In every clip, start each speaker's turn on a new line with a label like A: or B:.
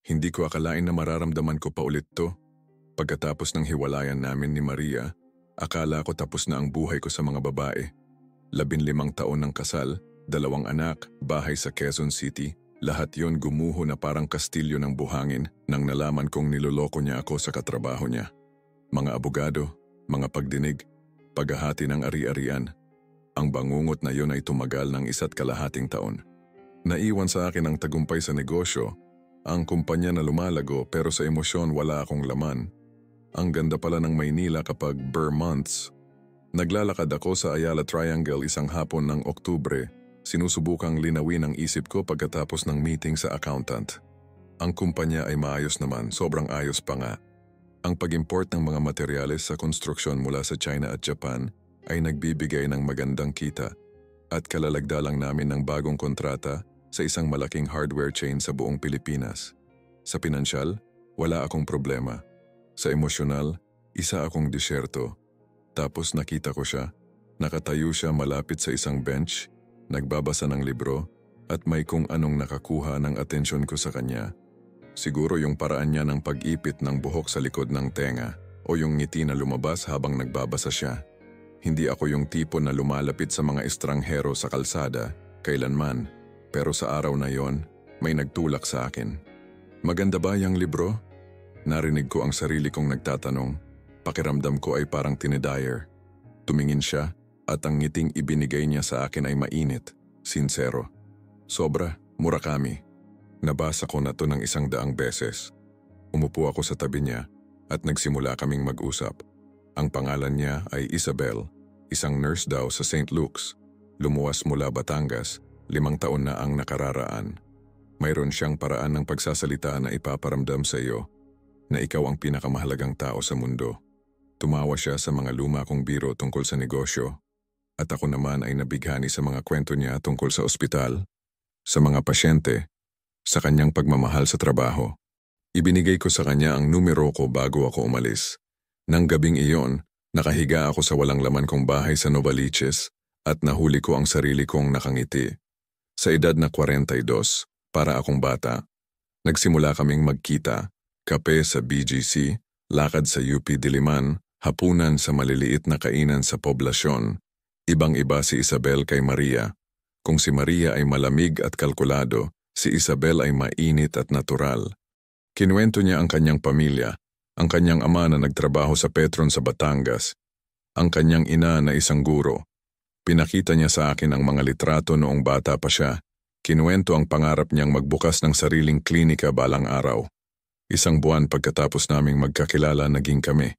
A: Hindi ko akalain na mararamdaman ko pa ulit to. Pagkatapos ng hiwalayan namin ni Maria, akala ko tapos na ang buhay ko sa mga babae. 15 taon ng kasal, 2 anak, bahay sa Quezon City, lahat yon gumuho na parang kastilyo ng buhangin nang nalaman kong niloloko niya ako sa katrabaho niya. Mga abogado, mga pagdinig, paghahati ng ari-arian. Ang bangungot na yon ay tumagal ng 1.5 taon. Naiwan sa akin ang tagumpay sa negosyo, ang kumpanya na lumalago pero sa emosyon wala akong laman. Ang ganda pala ng Maynila kapag bare months. Naglalakad ako sa Ayala Triangle isang hapon ng Oktubre, sinusubukang linawin ang isip ko pagkatapos ng meeting sa accountant. Ang kumpanya ay maayos naman, sobrang ayos pa nga. Ang pag-import ng mga materyales sa konstruksyon mula sa China at Japan ay nagbibigay ng magandang kita at kalalagdalang namin ng bagong kontrata sa isang malaking hardware chain sa buong Pilipinas. Sa pinansyal, wala akong problema. Sa emosyonal, isa akong disyerto. Tapos nakita ko siya, nakatayo siya malapit sa isang bench, nagbabasa ng libro, at may kung anong nakakuha ng atensyon ko sa kanya. Siguro yung paraan niya ng pag-ipit ng buhok sa likod ng tenga o yung ngiti na lumabas habang nagbabasa siya. Hindi ako yung tipo na lumalapit sa mga estranghero sa kalsada, kailanman, pero sa araw na yon, may nagtulak sa akin. Maganda ba yung libro? Narinig ko ang sarili kong nagtatanong. Pakiramdam ko ay parang tinidyer. Tumingin siya at ang ngiting ibinigay niya sa akin ay mainit, sincero. Sobra, Murakami. Nabasa ko na to ng 100 beses. Umupo ako sa tabi niya at nagsimula kaming mag-usap. Ang pangalan niya ay Isabel, isang nurse daw sa St. Luke's. Lumuwas mula Batangas, 5 taon na ang nakararaan. Mayroon siyang paraan ng pagsasalita na ipaparamdam sa iyo na ikaw ang pinakamahalagang tao sa mundo. Tumawa siya sa mga luma kong biro tungkol sa negosyo at ako naman ay nabighani sa mga kwento niya tungkol sa ospital, sa mga pasyente, sa kanyang pagmamahal sa trabaho. Ibinigay ko sa kanya ang numero ko bago ako umalis. Nang gabing iyon, nakahiga ako sa walang laman kong bahay sa Novaliches at nahuli ko ang sarili kong nakangiti. Sa edad na 42, para akong bata, nagsimula kaming magkita, kape sa BGC, lakad sa UP Diliman, hapunan sa maliliit na kainan sa poblasyon. Ibang-iba si Isabel kay Maria. Kung si Maria ay malamig at kalkulado, si Isabel ay mainit at natural. Kinuwento niya ang kanyang pamilya, ang kanyang ama na nagtrabaho sa Petron sa Batangas, ang kanyang ina na isang guro. Pinakita niya sa akin ang mga litrato noong bata pa siya. Kinuwento ang pangarap niyang magbukas ng sariling klinika balang araw. 1 buwan pagkatapos naming magkakilala naging kami.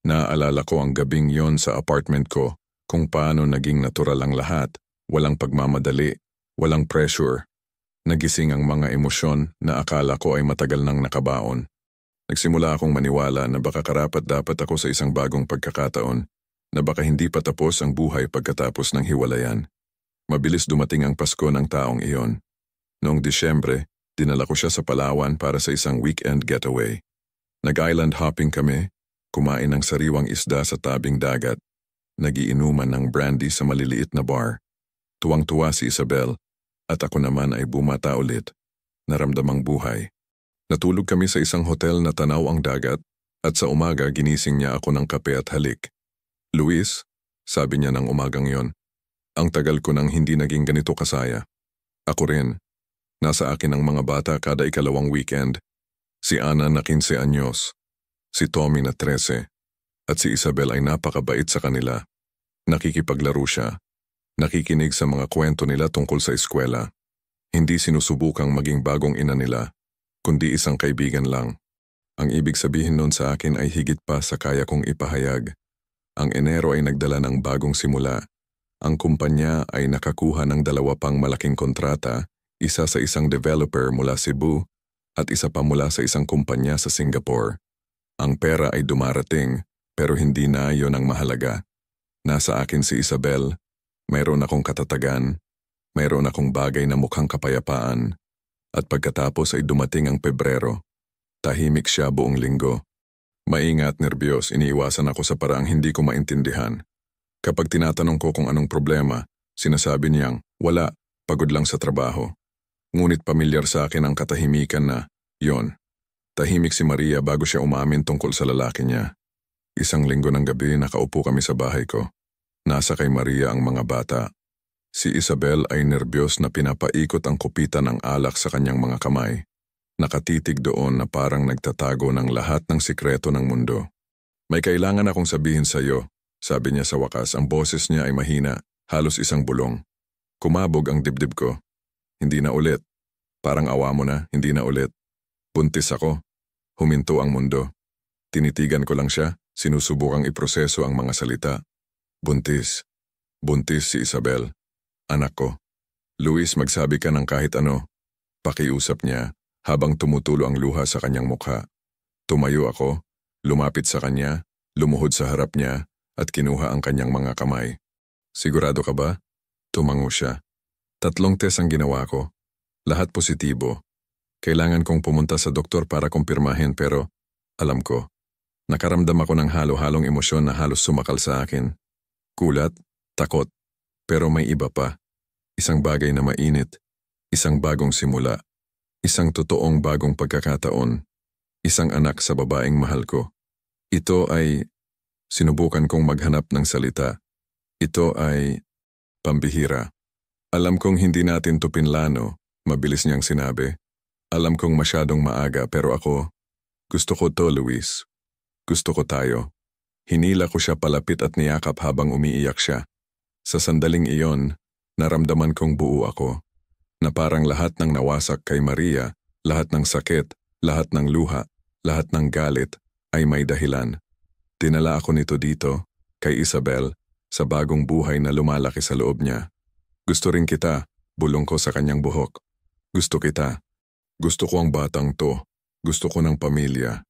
A: Naaalala ko ang gabing yon sa apartment ko, kung paano naging natural ang lahat, walang pagmamadali, walang pressure. Nagising ang mga emosyon na akala ko ay matagal nang nakabaon. Nagsimula akong maniwala na baka karapat-dapat ako sa isang bagong pagkakataon, na baka hindi pa tapos ang buhay pagkatapos ng hiwalayan. Mabilis dumating ang Pasko ng taong iyon. Noong Disyembre, dinala ko siya sa Palawan para sa isang weekend getaway. Nag-island hopping kami, kumain ng sariwang isda sa tabing dagat, nagiinuman ng brandy sa maliliit na bar. Tuwang-tuwa si Isabel, at ako naman ay bumata ulit, naramdamang buhay. Natulog kami sa isang hotel na tanaw ang dagat, at sa umaga ginising niya ako ng kape at halik. Luis, sabi niya ng umagang yon, ang tagal ko nang hindi naging ganito kasaya. Ako rin. Nasa akin ang mga bata kada ikalawang weekend. Si Ana na 15 anyos, si Tommy na 13, at si Isabel ay napakabait sa kanila. Nakikipaglaro siya, nakikinig sa mga kwento nila tungkol sa eskwela. Hindi sinusubukang maging bagong ina nila, kundi isang kaibigan lang. Ang ibig sabihin nun sa akin ay higit pa sa kaya kong ipahayag. Ang Enero ay nagdala ng bagong simula. Ang kumpanya ay nakakuha ng 2 pang malaking kontrata, isa sa isang developer mula Cebu at isa pa mula sa isang kumpanya sa Singapore. Ang pera ay dumarating, pero hindi na yon ang mahalaga. Nasa akin si Isabel, mayroon akong katatagan, mayroon akong bagay na mukhang kapayapaan, at pagkatapos ay dumating ang Pebrero. Tahimik siya buong linggo. Maingat, nerbiyos, iniiwasan ako sa paraang hindi ko maintindihan. Kapag tinatanong ko kung anong problema, sinasabi niyang, wala, pagod lang sa trabaho. Ngunit pamilyar sa akin ang katahimikan na, yon, Tahimik si Maria bago siya umamin tungkol sa lalaki niya. Isang linggo ng gabi nakaupo kami sa bahay ko. Nasa kay Maria ang mga bata. Si Isabel ay nerbiyos na pinapaikot ang kupitan ng alak sa kanyang mga kamay. Nakatitig doon na parang nagtatago ng lahat ng sikreto ng mundo. May kailangan akong sabihin sa iyo, sabi niya sa wakas. Ang boses niya ay mahina, halos isang bulong. Kumabog ang dibdib ko. Hindi na ulit. Parang awa mo na, hindi na ulit. Buntis ako. Huminto ang mundo. Tinitigan ko lang siya, sinusubukang iproseso ang mga salita. Buntis. Buntis si Isabel. Anak ko. Luis, magsabi ka ng kahit ano. Pakiusap niya habang tumutulo ang luha sa kanyang mukha. Tumayo ako, lumapit sa kanya, lumuhod sa harap niya at kinuha ang kanyang mga kamay. Sigurado ka ba? Tumango siya. 3 test ang ginawa ko. Lahat positibo. Kailangan kong pumunta sa doktor para kumpirmahin pero alam ko. Nakaramdam ako ng halo-halong emosyon na halos sumakal sa akin. Kulat, takot, pero may iba pa. Isang bagay na mainit, isang bagong simula, isang totoong bagong pagkakataon, isang anak sa babaeng mahal ko. Ito ay, sinubukan kong maghanap ng salita. Ito ay, pambihira. Alam kong hindi natin to pinlano, mabilis niyang sinabi. Alam kong masyadong maaga pero ako, gusto ko to, Luis. Gusto ko tayo. Hinila ko siya palapit at niyakap habang umiiyak siya. Sa sandaling iyon, naramdaman kong buo ako, na parang lahat ng nawasak kay Maria, lahat ng sakit, lahat ng luha, lahat ng galit, ay may dahilan. Dinala ako nito dito, kay Isabel, sa bagong buhay na lumalaki sa loob niya. Gusto rin kita, bulong ko sa kanyang buhok. Gusto kita. Gusto ko ang batang to. Gusto ko ng pamilya.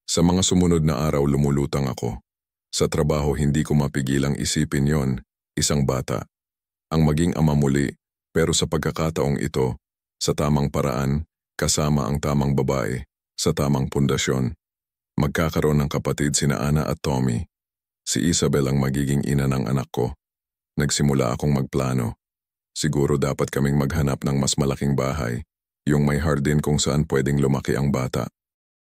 A: Sa mga sumunod na araw lumulutang ako. Sa trabaho hindi ko mapigilang isipin yon, isang bata. Ang maging ama muli, pero sa pagkakataong ito, sa tamang paraan, kasama ang tamang babae, sa tamang pundasyon. Magkakaroon ng kapatid sina Ana at Tommy. Si Isabel ang magiging ina ng anak ko. Nagsimula akong magplano. Siguro dapat kaming maghanap ng mas malaking bahay, yung may hardin kung saan pwedeng lumaki ang bata.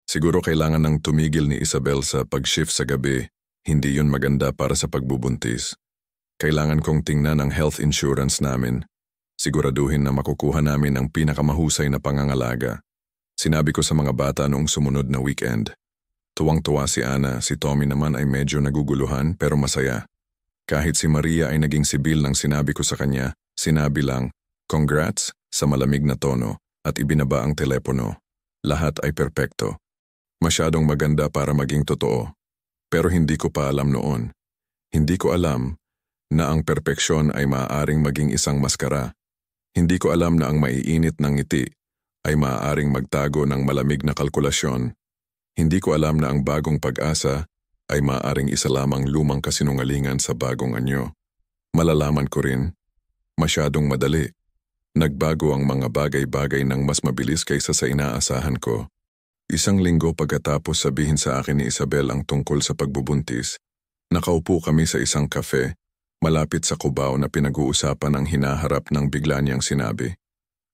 A: Siguro kailangan ng tumigil ni Isabel sa pag-shift sa gabi, hindi yun maganda para sa pagbubuntis. Kailangan kong tingnan ang health insurance namin. Siguraduhin na makukuha namin ang pinakamahusay na pangangalaga. Sinabi ko sa mga bata noong sumunod na weekend. Tuwang-tuwa si Ana, si Tommy naman ay medyo naguguluhan pero masaya. Kahit si Maria ay naging sibil nang sinabi ko sa kanya, sinabi lang, "Congrats" sa malamig na tono at ibinaba ang telepono. Lahat ay perpekto. Masyadong maganda para maging totoo. Pero hindi ko pa alam noon. Hindi ko alam na ang perpeksyon ay maaaring maging isang maskara. Hindi ko alam na ang maiinit ng ngiti ay maaaring magtago ng malamig na kalkulasyon. Hindi ko alam na ang bagong pag-asa ay maaaring isa lamang lumang kasinungalingan sa bagong anyo. Malalaman ko rin, masyadong madali. Nagbago ang mga bagay-bagay ng mas mabilis kaysa sa inaasahan ko. Isang linggo pagkatapos sabihin sa akin ni Isabel ang tungkol sa pagbubuntis, nakaupo kami sa isang kafe, malapit sa Cubao na pinag-uusapan ang hinaharap ng bigla niyang sinabi.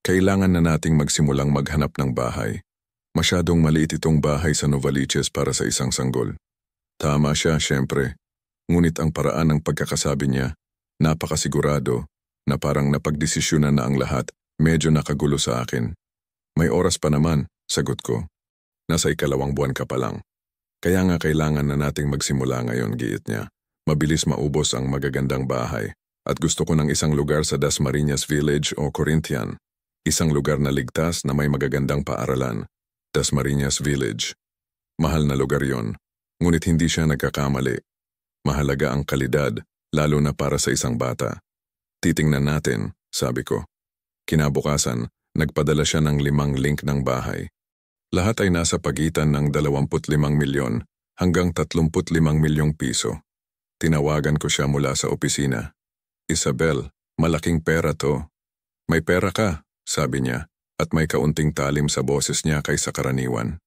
A: Kailangan na nating magsimulang maghanap ng bahay. Masyadong maliit itong bahay sa Novaliches para sa isang sanggol. Tama siya, syempre. Ngunit ang paraan ng pagkakasabi niya, napakasigurado, na parang napagdesisyonan na ang lahat, medyo nakagulo sa akin. May oras pa naman, sagot ko. Nasa 2 buwan ka pa lang. Kaya nga kailangan na nating magsimula ngayon, giit niya. Mabilis maubos ang magagandang bahay. At gusto ko ng isang lugar sa Dasmariñas Village o Corinthian. Isang lugar na ligtas na may magagandang paaralan. Dasmariñas Village. Mahal na lugar yon. Ngunit hindi siya nagkakamali. Mahalaga ang kalidad, lalo na para sa isang bata. Titingnan natin, sabi ko. Kinabukasan, nagpadala siya ng 5 link ng bahay. Lahat ay nasa pagitan ng 25 milyon hanggang 35 milyong piso. Tinawagan ko siya mula sa opisina. Isabel, malaking pera to. May pera ka, sabi niya, at may kaunting talim sa boses niya kaysa karaniwan.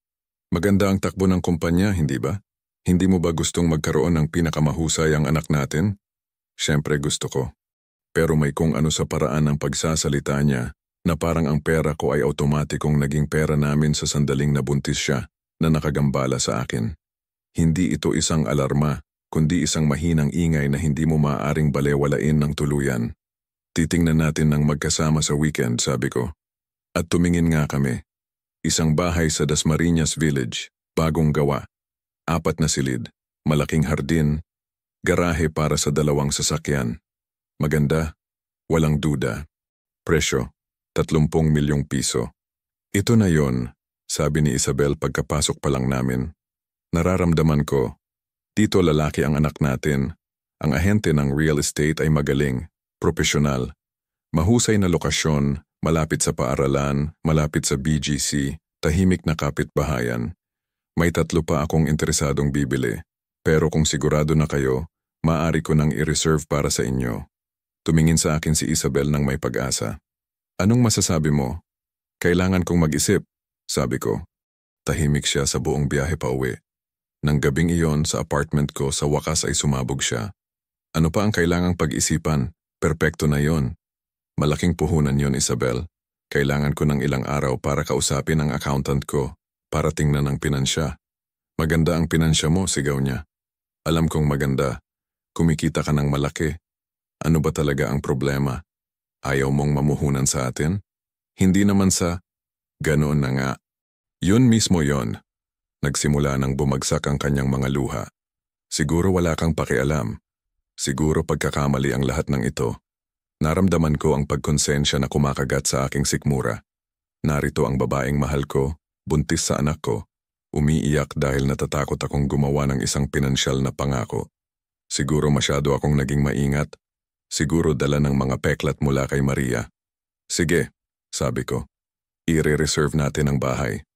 A: Maganda ang takbo ng kumpanya, hindi ba? Hindi mo ba gustong magkaroon ng pinakamahusay ang anak natin? Siyempre gusto ko. Pero may kung ano sa paraan ng pagsasalita niya na parang ang pera ko ay automatikong naging pera namin sa sandaling nabuntis siya. na nakagambala sa akin. Hindi ito isang alarma, kundi isang mahinang ingay na hindi mo maaaring balewalain ng tuluyan. Titingnan natin ng magkasama sa weekend, sabi ko. At tumingin nga kami. Isang bahay sa Dasmariñas Village, bagong gawa. 4 na silid, malaking hardin, garahe para sa 2 sasakyan. Maganda, walang duda. Presyo, 30 milyong piso. Ito na yon, sabi ni Isabel pagkapasok pa lang namin. Nararamdaman ko, dito lalaki ang anak natin. Ang ahente ng real estate ay magaling, propesyonal. Mahusay na lokasyon, malapit sa paaralan, malapit sa BGC, tahimik na kapitbahayan. May 3 pa akong interesadong bibili, pero kung sigurado na kayo, maaari ko nang i-reserve para sa inyo. Tumingin sa akin si Isabel ng may pag-asa. Anong masasabi mo? Kailangan kong mag-isip, sabi ko. Tahimik siya sa buong biyahe pa uwi. Nang gabing iyon sa apartment ko sa wakas ay sumabog siya. Ano pa ang kailangang pag-isipan? Perpekto na yon. Malaking puhunan yon, Isabel. Kailangan ko ng ilang araw para kausapin ang accountant ko, para tingnan ang pinansya. Maganda ang pinansya mo, sigaw niya. Alam kong maganda. Kumikita ka ng malaki. Ano ba talaga ang problema? Ayaw mong mamuhunan sa atin? Hindi naman sa, ganoon na nga. Yun mismo yon. Nagsimula nang bumagsak ang kanyang mga luha. Siguro wala kang pakialam. Siguro pagkakamali ang lahat ng ito. Naramdaman ko ang pagkonsensya na kumakagat sa aking sikmura. Narito ang babaeng mahal ko, buntis sa anak ko, umiiyak dahil natatakot akong gumawa ng isang pinansyal na pangako. Siguro masyado akong naging maingat. Siguro dala ng mga peklat mula kay Maria. Sige, sabi ko. I-reserve natin ang bahay.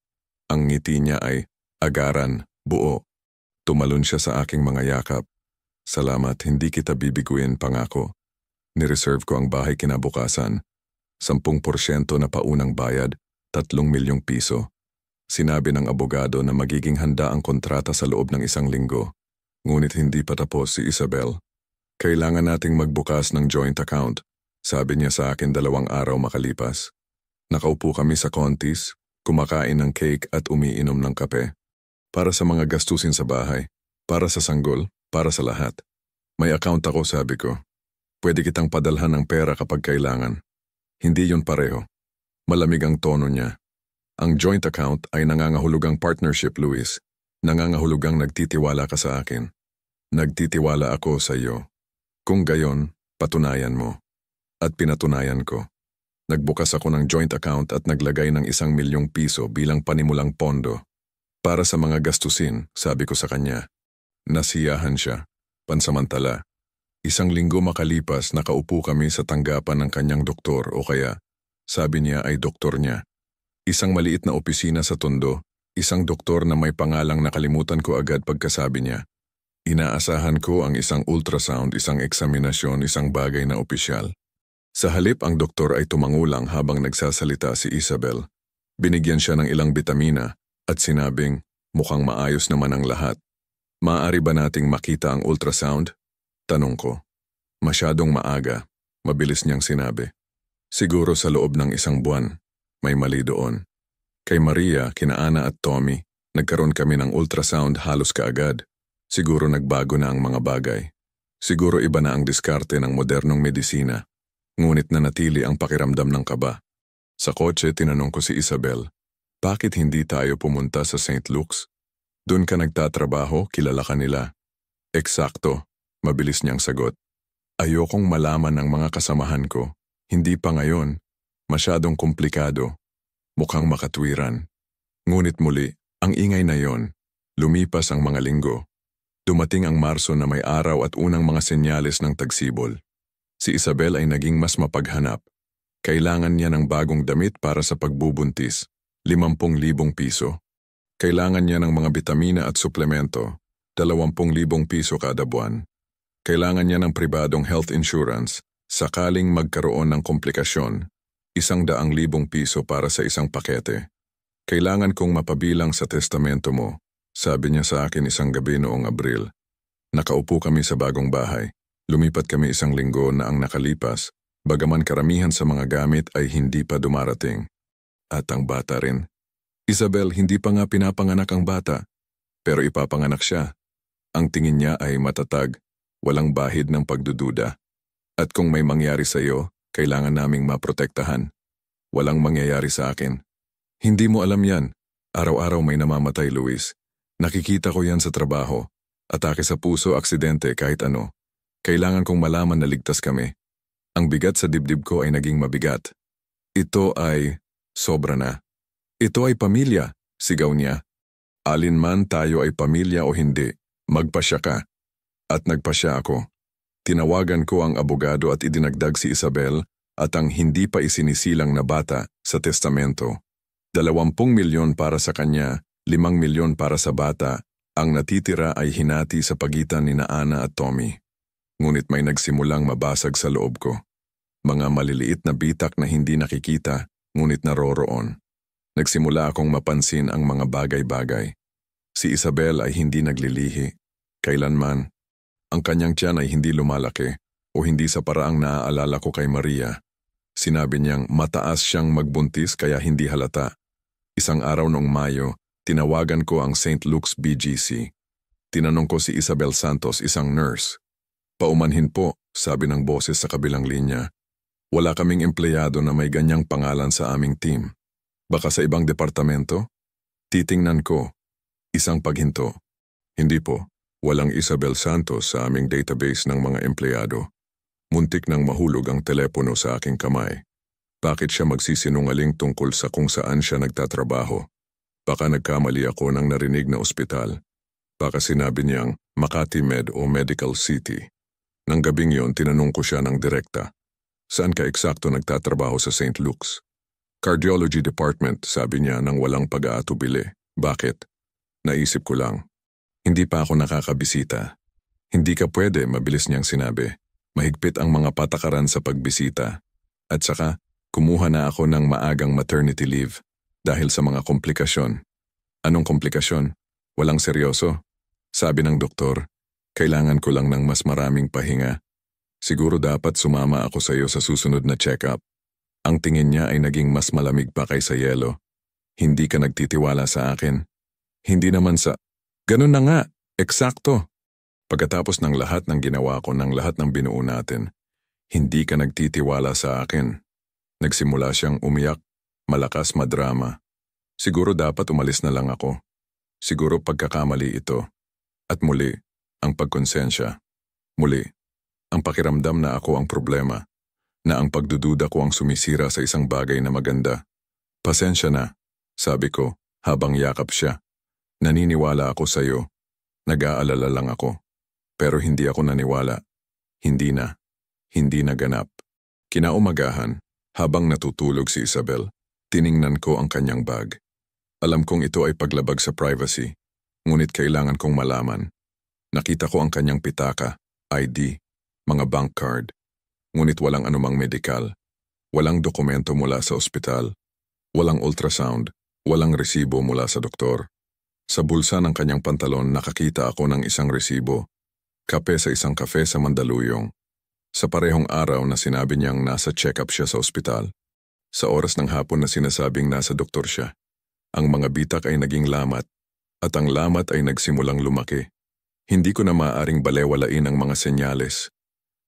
A: Ang ngiti niya ay agaran, buo. Tumalon siya sa aking mga yakap. Salamat, hindi kita bibiguin, pangako. Nireserve ko ang bahay kinabukasan. 10% na paunang bayad, 3 milyong piso. Sinabi ng abogado na magiging handa ang kontrata sa loob ng 1 linggo. Ngunit hindi pa tapos si Isabel. Kailangan nating magbukas ng joint account, sabi niya sa akin 2 araw makalipas. Nakaupo kami sa Contis, kumakain ng cake at umiinom ng kape. Para sa mga gastusin sa bahay, para sa sanggol, para sa lahat. May account ako, sabi ko. Pwede kitang padalhan ng pera kapag kailangan. Hindi yun pareho. Malamig ang tono niya. Ang joint account ay nangangahulugang partnership, Luis. Nangangahulugang nagtitiwala ka sa akin. Nagtitiwala ako sa iyo. Kung gayon, patunayan mo. At pinatunayan ko. Nagbukas ako ng joint account at naglagay ng 1 milyong piso bilang panimulang pondo. Para sa mga gastusin, sabi ko sa kanya. Nasiyahan siya. Pansamantala. 1 linggo makalipas, nakaupo kami sa tanggapan ng kanyang doktor o kaya, sabi niya ay doktor niya. Isang maliit na opisina sa Tondo, isang doktor na may pangalang nakalimutan ko agad pagkasabi niya. Inaasahan ko ang isang ultrasound, isang eksaminasyon, isang bagay na opisyal. Sa halip ang doktor ay tumangulang habang nagsasalita si Isabel. Binigyan siya ng ilang bitamina at sinabing, mukhang maayos naman ang lahat. Maaari ba nating makita ang ultrasound? Tanong ko. Masyadong maaga, mabilis niyang sinabi. Siguro sa loob ng 1 buwan, may mali doon. Kay Maria, kina Ana at Tommy, nagkaroon kami ng ultrasound halos kaagad. Siguro nagbago na ang mga bagay. Siguro iba na ang diskarte ng modernong medisina. Ngunit nanatili ang pakiramdam ng kaba. Sa kotse, tinanong ko si Isabel, bakit hindi tayo pumunta sa St. Luke's? Doon ka nagtatrabaho, kilala ka nila. Eksakto, mabilis niyang sagot. Ayokong malaman ng mga kasamahan ko. Hindi pa ngayon. Masyadong komplikado. Mukhang makatwiran. Ngunit muli, ang ingay na yon. Lumipas ang mga linggo. Dumating ang Marso na may araw at unang mga senyales ng tagsibol. Si Isabel ay naging mas mapaghanap. Kailangan niya ng bagong damit para sa pagbubuntis, 50,000 piso. Kailangan niya ng mga bitamina at suplemento, 20,000 piso kada buwan. Kailangan niya ng pribadong health insurance, sakaling magkaroon ng komplikasyon, 100,000 piso para sa isang pakete. Kailangan kong mapabilang sa testamento mo. Sabi niya sa akin isang gabi noong Abril. Nakaupo kami sa bagong bahay. Lumipat kami 1 linggo na ang nakalipas, bagaman karamihan sa mga gamit ay hindi pa dumarating. At ang bata rin. Isabel, hindi pa nga pinapanganak ang bata, pero ipapanganak siya. Ang tingin niya ay matatag, walang bahid ng pagdududa. At kung may mangyari sa iyo, kailangan naming maprotektahan. Walang mangyayari sa akin. Hindi mo alam yan. Araw-araw may namamatay, Luis. Nakikita ko yan sa trabaho. Atake sa puso, aksidente, kahit ano. Kailangan kong malaman na ligtas kami. Ang bigat sa dibdib ko ay naging mabigat. Ito ay sobra na. Ito ay pamilya, sigaw niya. Alinman tayo ay pamilya o hindi, magpasya ka. At nagpasya ako. Tinawagan ko ang abogado at idinagdag si Isabel at ang hindi pa isinisilang na bata sa testamento. 20 milyon para sa kanya, 5 milyon para sa bata, ang natitira ay hinati sa pagitan ni Ana at Tommy. Ngunit may nagsimulang mabasag sa loob ko. Mga maliliit na bitak na hindi nakikita, ngunit naroroon. Nagsimula akong mapansin ang mga bagay-bagay. Si Isabel ay hindi naglilihi. Kailanman. Ang kanyang tiyan ay hindi lumalaki o hindi sa paraang naaalala ko kay Maria. Sinabi niyang mataas siyang magbuntis kaya hindi halata. Isang araw noong Mayo, tinawagan ko ang St. Luke's BGC. Tinanong ko si Isabel Santos, isang nurse. Paumanhin po, sabi ng boses sa kabilang linya. Wala kaming empleyado na may ganyang pangalan sa aming team. Baka sa ibang departamento? Titingnan ko. Isang paghinto. Hindi po. Walang Isabel Santos sa aming database ng mga empleyado. Muntik nang mahulog ang telepono sa aking kamay. Bakit siya magsisinungaling tungkol sa kung saan siya nagtatrabaho? Baka nagkamali ako ng narinig na ospital. Baka sinabi niyang Makati Med o Medical City. Nang gabing yon, tinanong ko siya ng direkta. Saan ka eksakto nagtatrabaho sa St. Luke's? Cardiology Department, sabi niya nang walang pag-aatubili. Bakit? Naisip ko lang. Hindi pa ako nakakabisita. Hindi ka pwede, mabilis niyang sinabi. Mahigpit ang mga patakaran sa pagbisita. At saka, kumuha na ako ng maagang maternity leave dahil sa mga komplikasyon. Anong komplikasyon? Walang seryoso? Sabi ng doktor, kailangan ko lang ng mas maraming pahinga. Siguro dapat sumama ako sa iyo sa susunod na check-up. Ang tingin niya ay naging mas malamig pa kaysa yelo. Hindi ka nagtitiwala sa akin. Hindi naman sa... Ganun na nga, eksakto. Pagkatapos ng lahat ng ginawa ko, ng lahat ng binuo natin, hindi ka nagtitiwala sa akin. Nagsimula siyang umiyak, malakas madrama. Siguro dapat umalis na lang ako. Siguro pagkakamali ito. At muli, ang pagkonsensya. Muli, ang pakiramdam na ako ang problema, na ang pagdududa ko ang sumisira sa isang bagay na maganda. Pasensya na, sabi ko, habang yakap siya. Naniniwala ako sa iyo. Nag-aalala lang ako. Pero hindi ako naniwala. Hindi na. Hindi naganap. Kinaumagahan, habang natutulog si Isabel, tiningnan ko ang kanyang bag. Alam kong ito ay paglabag sa privacy, ngunit kailangan kong malaman. Nakita ko ang kanyang pitaka, ID, mga bank card. Ngunit walang anumang medikal. Walang dokumento mula sa ospital. Walang ultrasound. Walang resibo mula sa doktor. Sa bulsa ng kanyang pantalon nakakita ako ng isang resibo. Kape sa isang kafe sa Mandaluyong. Sa parehong araw na sinabi niyang nasa check-up siya sa ospital. Sa oras ng hapon na sinasabing nasa doktor siya. Ang mga bitak ay naging lamat. At ang lamat ay nagsimulang lumaki. Hindi ko na maaaring balewalain ang mga senyales.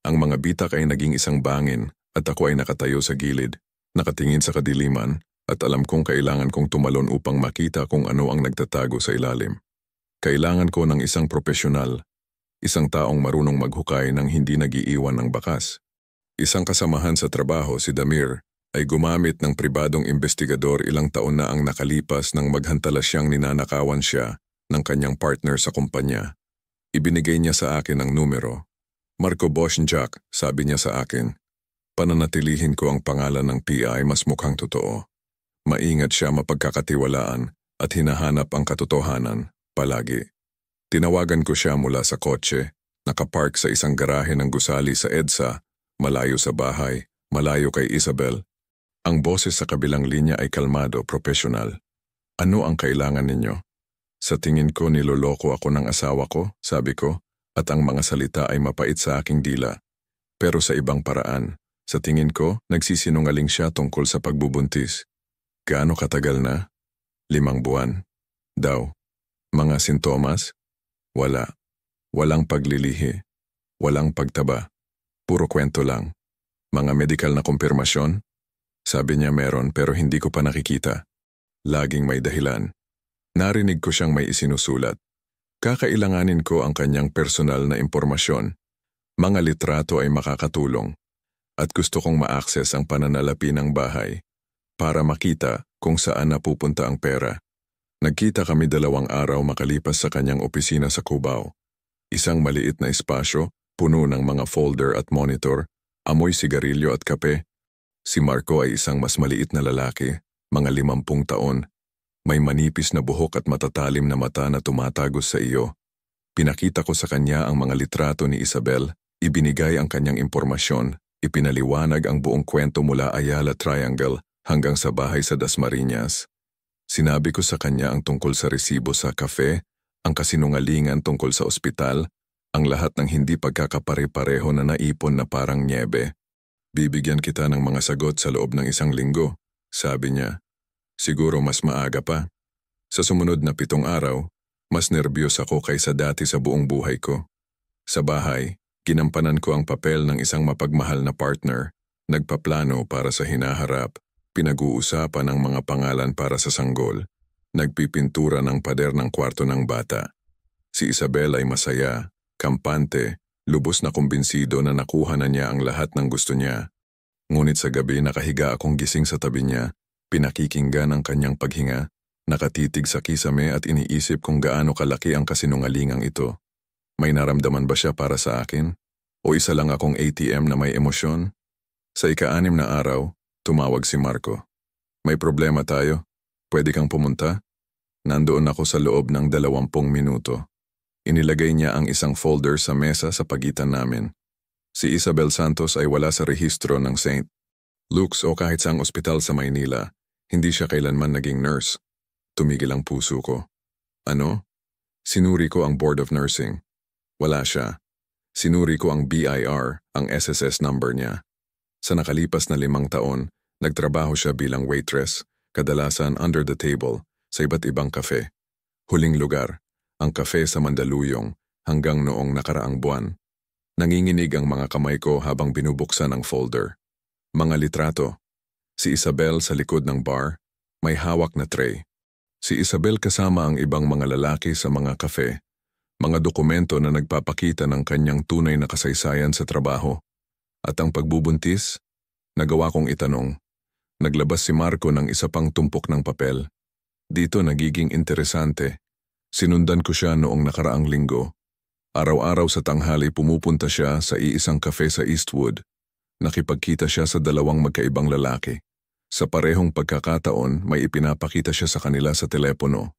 A: Ang mga bitak ay naging isang bangin at ako ay nakatayo sa gilid, nakatingin sa kadiliman. At alam kong kailangan kong tumalon upang makita kung ano ang nagtatago sa ilalim. Kailangan ko ng isang profesional, isang taong marunong maghukay nang hindi nagiiwan ng bakas. Isang kasamahan sa trabaho, si Damir, ay gumamit ng pribadong investigador ilang taon na ang nakalipas nang maghantala siyang ninanakawan siya ng kanyang partner sa kumpanya. Ibinigay niya sa akin ang numero. Marco Boschnjak, sabi niya sa akin. Pananatilihin ko ang pangalan ng PI, mas mukhang totoo. Maingat siya, mapagkakatiwalaan at hinahanap ang katotohanan, palagi. Tinawagan ko siya mula sa kotse, nakapark sa isang garahe ng gusali sa EDSA, malayo sa bahay, malayo kay Isabel. Ang boses sa kabilang linya ay kalmado, profesional. Ano ang kailangan ninyo? Sa tingin ko niloloko ako ng asawa ko, sabi ko, at ang mga salita ay mapait sa aking dila. Pero sa ibang paraan, sa tingin ko, nagsisinungaling siya tungkol sa pagbubuntis. Gaano katagal na? 5 buwan. Daw. Mga sintomas? Wala. Walang paglilihi. Walang pagtaba. Puro kwento lang. Mga medikal na kumpirmasyon? Sabi niya meron pero hindi ko pa nakikita. Laging may dahilan. Narinig ko siyang may isinusulat. Kakailanganin ko ang kanyang personal na impormasyon. Mga litrato ay makakatulong. At gusto kong ma-access ang pananalapi ng bahay para makita kung saan napupunta ang pera. Nagkita kami 2 araw makalipas sa kanyang opisina sa Cubao. Isang maliit na espasyo, puno ng mga folder at monitor, amoy sigarilyo at kape. Si Marco ay isang mas maliit na lalaki, mga 50 taon. May manipis na buhok at matatalim na mata na tumatagos sa iyo. Pinakita ko sa kanya ang mga litrato ni Isabel, ibinigay ang kanyang impormasyon, ipinaliwanag ang buong kwento mula Ayala Triangle hanggang sa bahay sa Dasmariñas. Sinabi ko sa kanya ang tungkol sa resibo sa kafe, ang kasinungalingan tungkol sa ospital, ang lahat ng hindi pagkakapare-pareho na naipon na parang nyebe. Bibigyan kita ng mga sagot sa loob ng 1 linggo, sabi niya. Siguro mas maaga pa. Sa sumunod na 7 araw, mas nerbiyos ako kaysa dati sa buong buhay ko. Sa bahay, ginampanan ko ang papel ng isang mapagmahal na partner, nagpaplano para sa hinaharap, pinag-uusapan ang mga pangalan para sa sanggol, nagpipintura ng pader ng kwarto ng bata. Si Isabel ay masaya, kampante, lubos na kumbinsido na nakuha na niya ang lahat ng gusto niya. Ngunit sa gabi nakahiga akong gising sa tabi niya, pinakikinggan ang kanyang paghinga, nakatitig sa kisame at iniisip kung gaano kalaki ang kasinungalingang ito. May naramdaman ba siya para sa akin? O isa lang akong ATM na may emosyon? Sa ika-6 na araw, tumawag si Marco. May problema tayo? Pwede kang pumunta? Nandoon ako sa loob ng 20 minuto. Inilagay niya ang isang folder sa mesa sa pagitan namin. Si Isabel Santos ay wala sa rehistro ng St. Luke's o kahit saang ospital sa Maynila. Hindi siya kailanman naging nurse. Tumigil ang puso ko. Ano? Sinuri ko ang Board of Nursing. Wala siya. Sinuri ko ang BIR, ang SSS number niya. Sa nakalipas na 5 taon, nagtrabaho siya bilang waitress, kadalasan under the table, sa iba't ibang kafe. Huling lugar, ang kafe sa Mandaluyong, hanggang noong nakaraang buwan. Nanginginig ang mga kamay ko habang binubuksan ang folder. Mga litrato. Si Isabel sa likod ng bar, may hawak na tray. Si Isabel kasama ang ibang mga lalaki sa mga kafe. Mga dokumento na nagpapakita ng kanyang tunay na kasaysayan sa trabaho. At ang pagbubuntis, nagawa kong itanong. Naglabas si Marco ng isa pang tumpok ng papel. Dito nagiging interesante. Sinundan ko siya noong nakaraang linggo. Araw-araw sa tanghali pumupunta siya sa iisang kafe sa Eastwood. Nakipagkita siya sa 2 magkaibang lalaki. Sa parehong pagkakataon, may ipinapakita siya sa kanila sa telepono.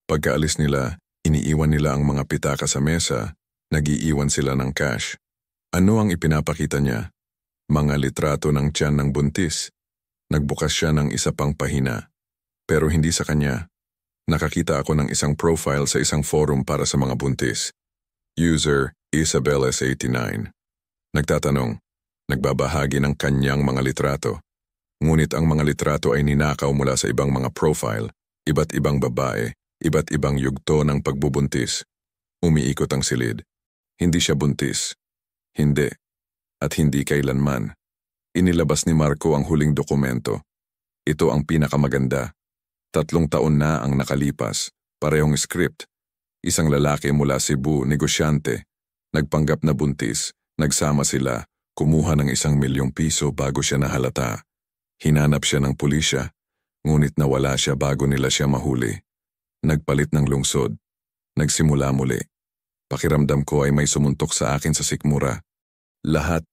A: Pagkaalis nila, iniiwan nila ang mga pitaka sa mesa, nag-iiwan sila ng cash. Ano ang ipinapakita niya? Mga litrato ng tiyan ng buntis. Nagbukas siya ng isa pang pahina. Pero hindi sa kanya. Nakakita ako ng isang profile sa isang forum para sa mga buntis. User Isabel S89. Nagtatanong, nagbabahagi ng kanyang mga litrato. Ngunit ang mga litrato ay ninakaw mula sa ibang mga profile, iba't ibang babae, iba't ibang yugto ng pagbubuntis. Umiikot ang silid. Hindi siya buntis. Hindi. At hindi kailanman. Inilabas ni Marco ang huling dokumento. Ito ang pinakamaganda. 3 taon na ang nakalipas, parehong script. Isang lalaki mula Cebu, negosyante. Nagpanggap na buntis, nagsama sila, kumuha ng 1 milyong piso bago siya nahalata. Hinanap siya ng pulisya, ngunit nawala siya bago nila siya mahuli. Nagpalit ng lungsod. Nagsimula muli. Pakiramdam ko ay may sumuntok sa akin sa sikmura. Lahat,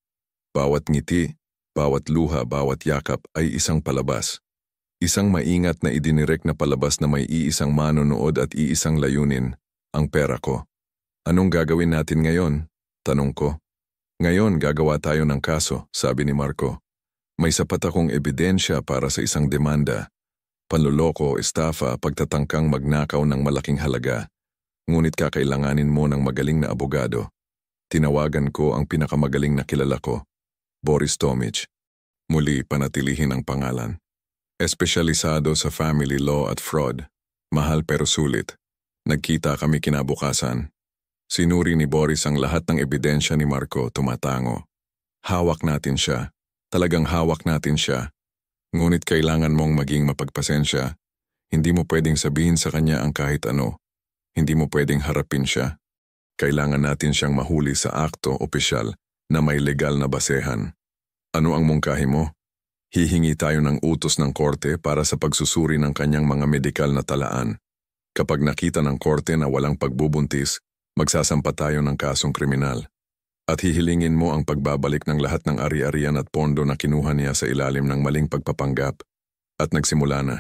A: bawat ngiti, bawat luha, bawat yakap ay isang palabas. Isang maingat na idinirek na palabas na may iisang manonood at iisang layunin, ang pera ko. Anong gagawin natin ngayon? Tanong ko. Ngayon gagawa tayo ng kaso, sabi ni Marco. May sapat akong ebidensya para sa isang demanda. Panloloko, estafa, pagtatangkang magnakaw ng malaking halaga. Ngunit kakailanganin mo ng magaling na abogado. Tinawagan ko ang pinakamagaling na kilala ko, Boris Tomic. Muli panatilihin ang pangalan. Espesyalisado sa family law at fraud. Mahal pero sulit. Nagkita kami kinabukasan. Sinuri ni Boris ang lahat ng ebidensya ni Marco tumatango. Hawak natin siya. Talagang hawak natin siya. Ngunit kailangan mong maging mapagpasensya. Hindi mo pwedeng sabihin sa kanya ang kahit ano. Hindi mo pwedeng harapin siya. Kailangan natin siyang mahuli sa akto opisyal na may legal na basehan. Ano ang mungkahi mo? Hihingi tayo ng utos ng korte para sa pagsusuri ng kanyang mga medikal na talaan. Kapag nakita ng korte na walang pagbubuntis, magsasampa tayo ng kasong kriminal. At hihilingin mo ang pagbabalik ng lahat ng ari-arian at pondo na kinuha niya sa ilalim ng maling pagpapanggap. At nagsimula na.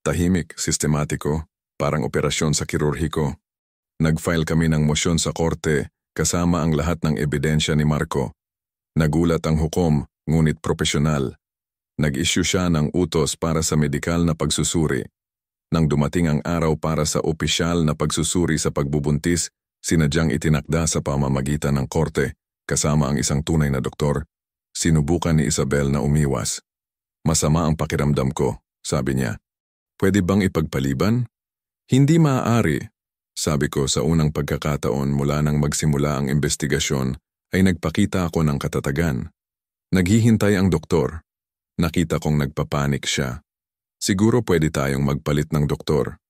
A: Tahimik, sistematiko, parang operasyon sa kirurhiko. Nag-file kami ng mosyon sa korte kasama ang lahat ng ebidensya ni Marco. Nagulat ang hukom, ngunit propesyonal. Nag-issue siya ng utos para sa medikal na pagsusuri. Nang dumating ang araw para sa opisyal na pagsusuri sa pagbubuntis, sinadyang itinakda sa pamamagitan ng korte kasama ang isang tunay na doktor. Sinubukan ni Isabel na umiwas. Masama ang pakiramdam ko, sabi niya. Pwede bang ipagpaliban? Hindi maaari. Sabi ko sa unang pagkakataon mula nang magsimula ang investigasyon ay nagpakita ako ng katatagan. Naghihintay ang doktor. Nakita kong nagpapanik siya. Siguro pwede tayong magpalit ng doktor.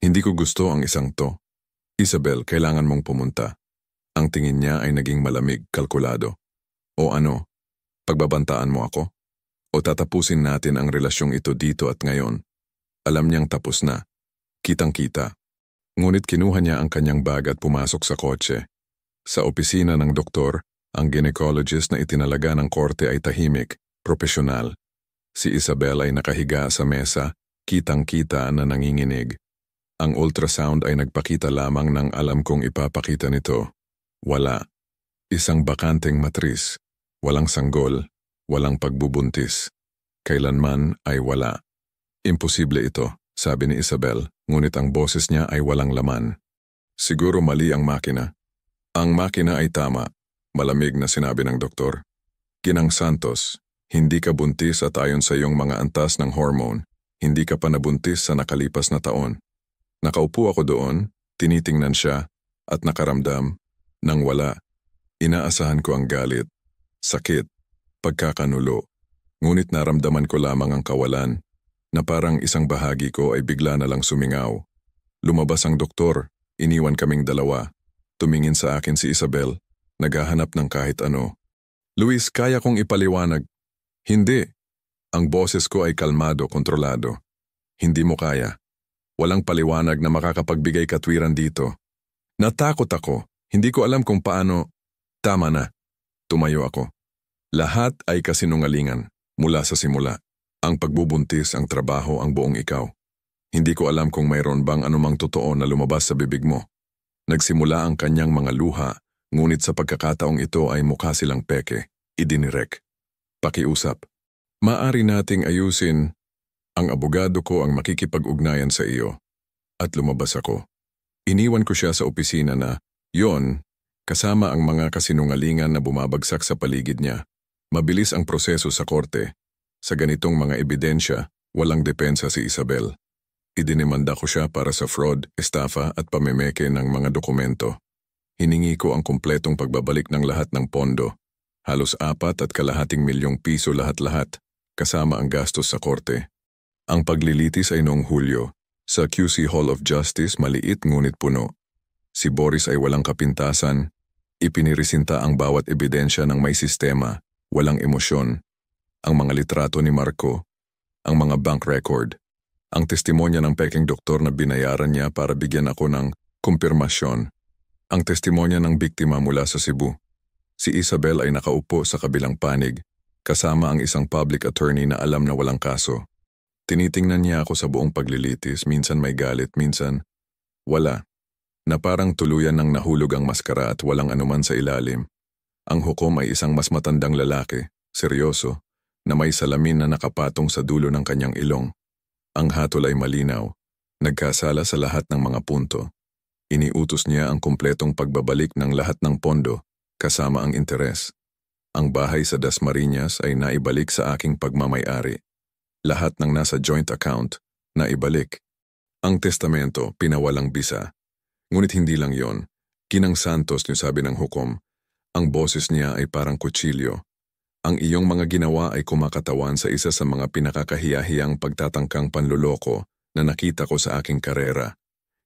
A: Hindi ko gusto ang isang to. Isabel, kailangan mong pumunta. Ang tingin niya ay naging malamig, kalkulado. O ano, pagbabantaan mo ako? O tatapusin natin ang relasyong ito dito at ngayon? Alam niyang tapos na. Kitang-kita. Ngunit kinuha niya ang kanyang bag at pumasok sa kotse. Sa opisina ng doktor, ang gynecologist na itinalaga ng korte ay tahimik, propesyonal. Si Isabel ay nakahiga sa mesa, kitang-kita na nanginginig. Ang ultrasound ay nagpakita lamang ng alam kong ipapakita nito. Wala. Isang bakanteng matris. Walang sanggol. Walang pagbubuntis. Kailanman ay wala. Imposible ito, sabi ni Isabel, ngunit ang boses niya ay walang laman. Siguro mali ang makina. Ang makina ay tama, malamig na sinabi ng doktor. Ginang Santos, hindi ka buntis at ayon sa iyong mga antas ng hormone, hindi ka pa nabuntis sa nakalipas na taon. Nakaupo ako doon, tinitingnan siya, at nakaramdam, nang wala. Inaasahan ko ang galit, sakit, pagkakanulo. Ngunit naramdaman ko lamang ang kawalan, na parang isang bahagi ko ay bigla na lang sumingaw. Lumabas ang doktor, iniwan kaming dalawa. Tumingin sa akin si Isabel, naghahanap ng kahit ano. Luis, kaya kong ipaliwanag. Hindi. Ang boses ko ay kalmado, kontrolado. Hindi mo kaya. Walang paliwanag na makakapagbigay katwiran dito. Natakot ako. Hindi ko alam kung paano. Tama na. Tumayo ako. Lahat ay kasinungalingan, mula sa simula. Ang pagbubuntis, ang trabaho, ang buong ikaw. Hindi ko alam kung mayroon bang anumang totoo na lumabas sa bibig mo. Nagsimula ang kanyang mga luha, ngunit sa pagkakataong ito ay mukha silang peke, idinirek. Pakiusap. Maari nating ayusin. Ang abogado ko ang makikipag-ugnayan sa iyo. At lumabas ako. Iniwan ko siya sa opisina na, yon, kasama ang mga kasinungalingan na bumabagsak sa paligid niya. Mabilis ang proseso sa korte. Sa ganitong mga ebidensya, walang depensa si Isabel. Idinimanda ko siya para sa fraud, estafa at pamemeke ng mga dokumento. Hiningi ko ang kumpletong pagbabalik ng lahat ng pondo. Halos 4.2 milyong piso lahat-lahat, kasama ang gastos sa korte. Ang paglilitis ay noong Hulyo. Sa QC Hall of Justice, maliit ngunit puno. Si Boris ay walang kapintasan. Ipinirisinta ang bawat ebidensya ng may sistema, walang emosyon. Ang mga litrato ni Marco, ang mga bank record, ang testimonya ng peking doktor na binayaran niya para bigyan ako ng kumpirmasyon, ang testimonya ng biktima mula sa Cebu. Si Isabel ay nakaupo sa kabilang panig, kasama ang isang public attorney na alam na walang kaso. Tinitingnan niya ako sa buong paglilitis, minsan may galit, minsan wala. Na parang tuluyan ng nahulog ang maskara at walang anuman sa ilalim. Ang hukom ay isang mas matandang lalaki, seryoso, na may salamin na nakapatong sa dulo ng kanyang ilong. Ang hatol ay malinaw, nagkasala sa lahat ng mga punto. Iniutos niya ang kumpletong pagbabalik ng lahat ng pondo, kasama ang interes. Ang bahay sa Dasmariñas ay naibalik sa aking pagmamay-ari. Lahat ng nasa joint account, naibalik. Ang testamento, pinawalang bisa. Ngunit hindi lang yon. Ginang Santos niyo sabi ng hukom, ang boses niya ay parang kutsilyo. Ang iyong mga ginawa ay kumakatawan sa isa sa mga pinakakahiyahiyang pagtatangkang panluloko na nakita ko sa aking karera.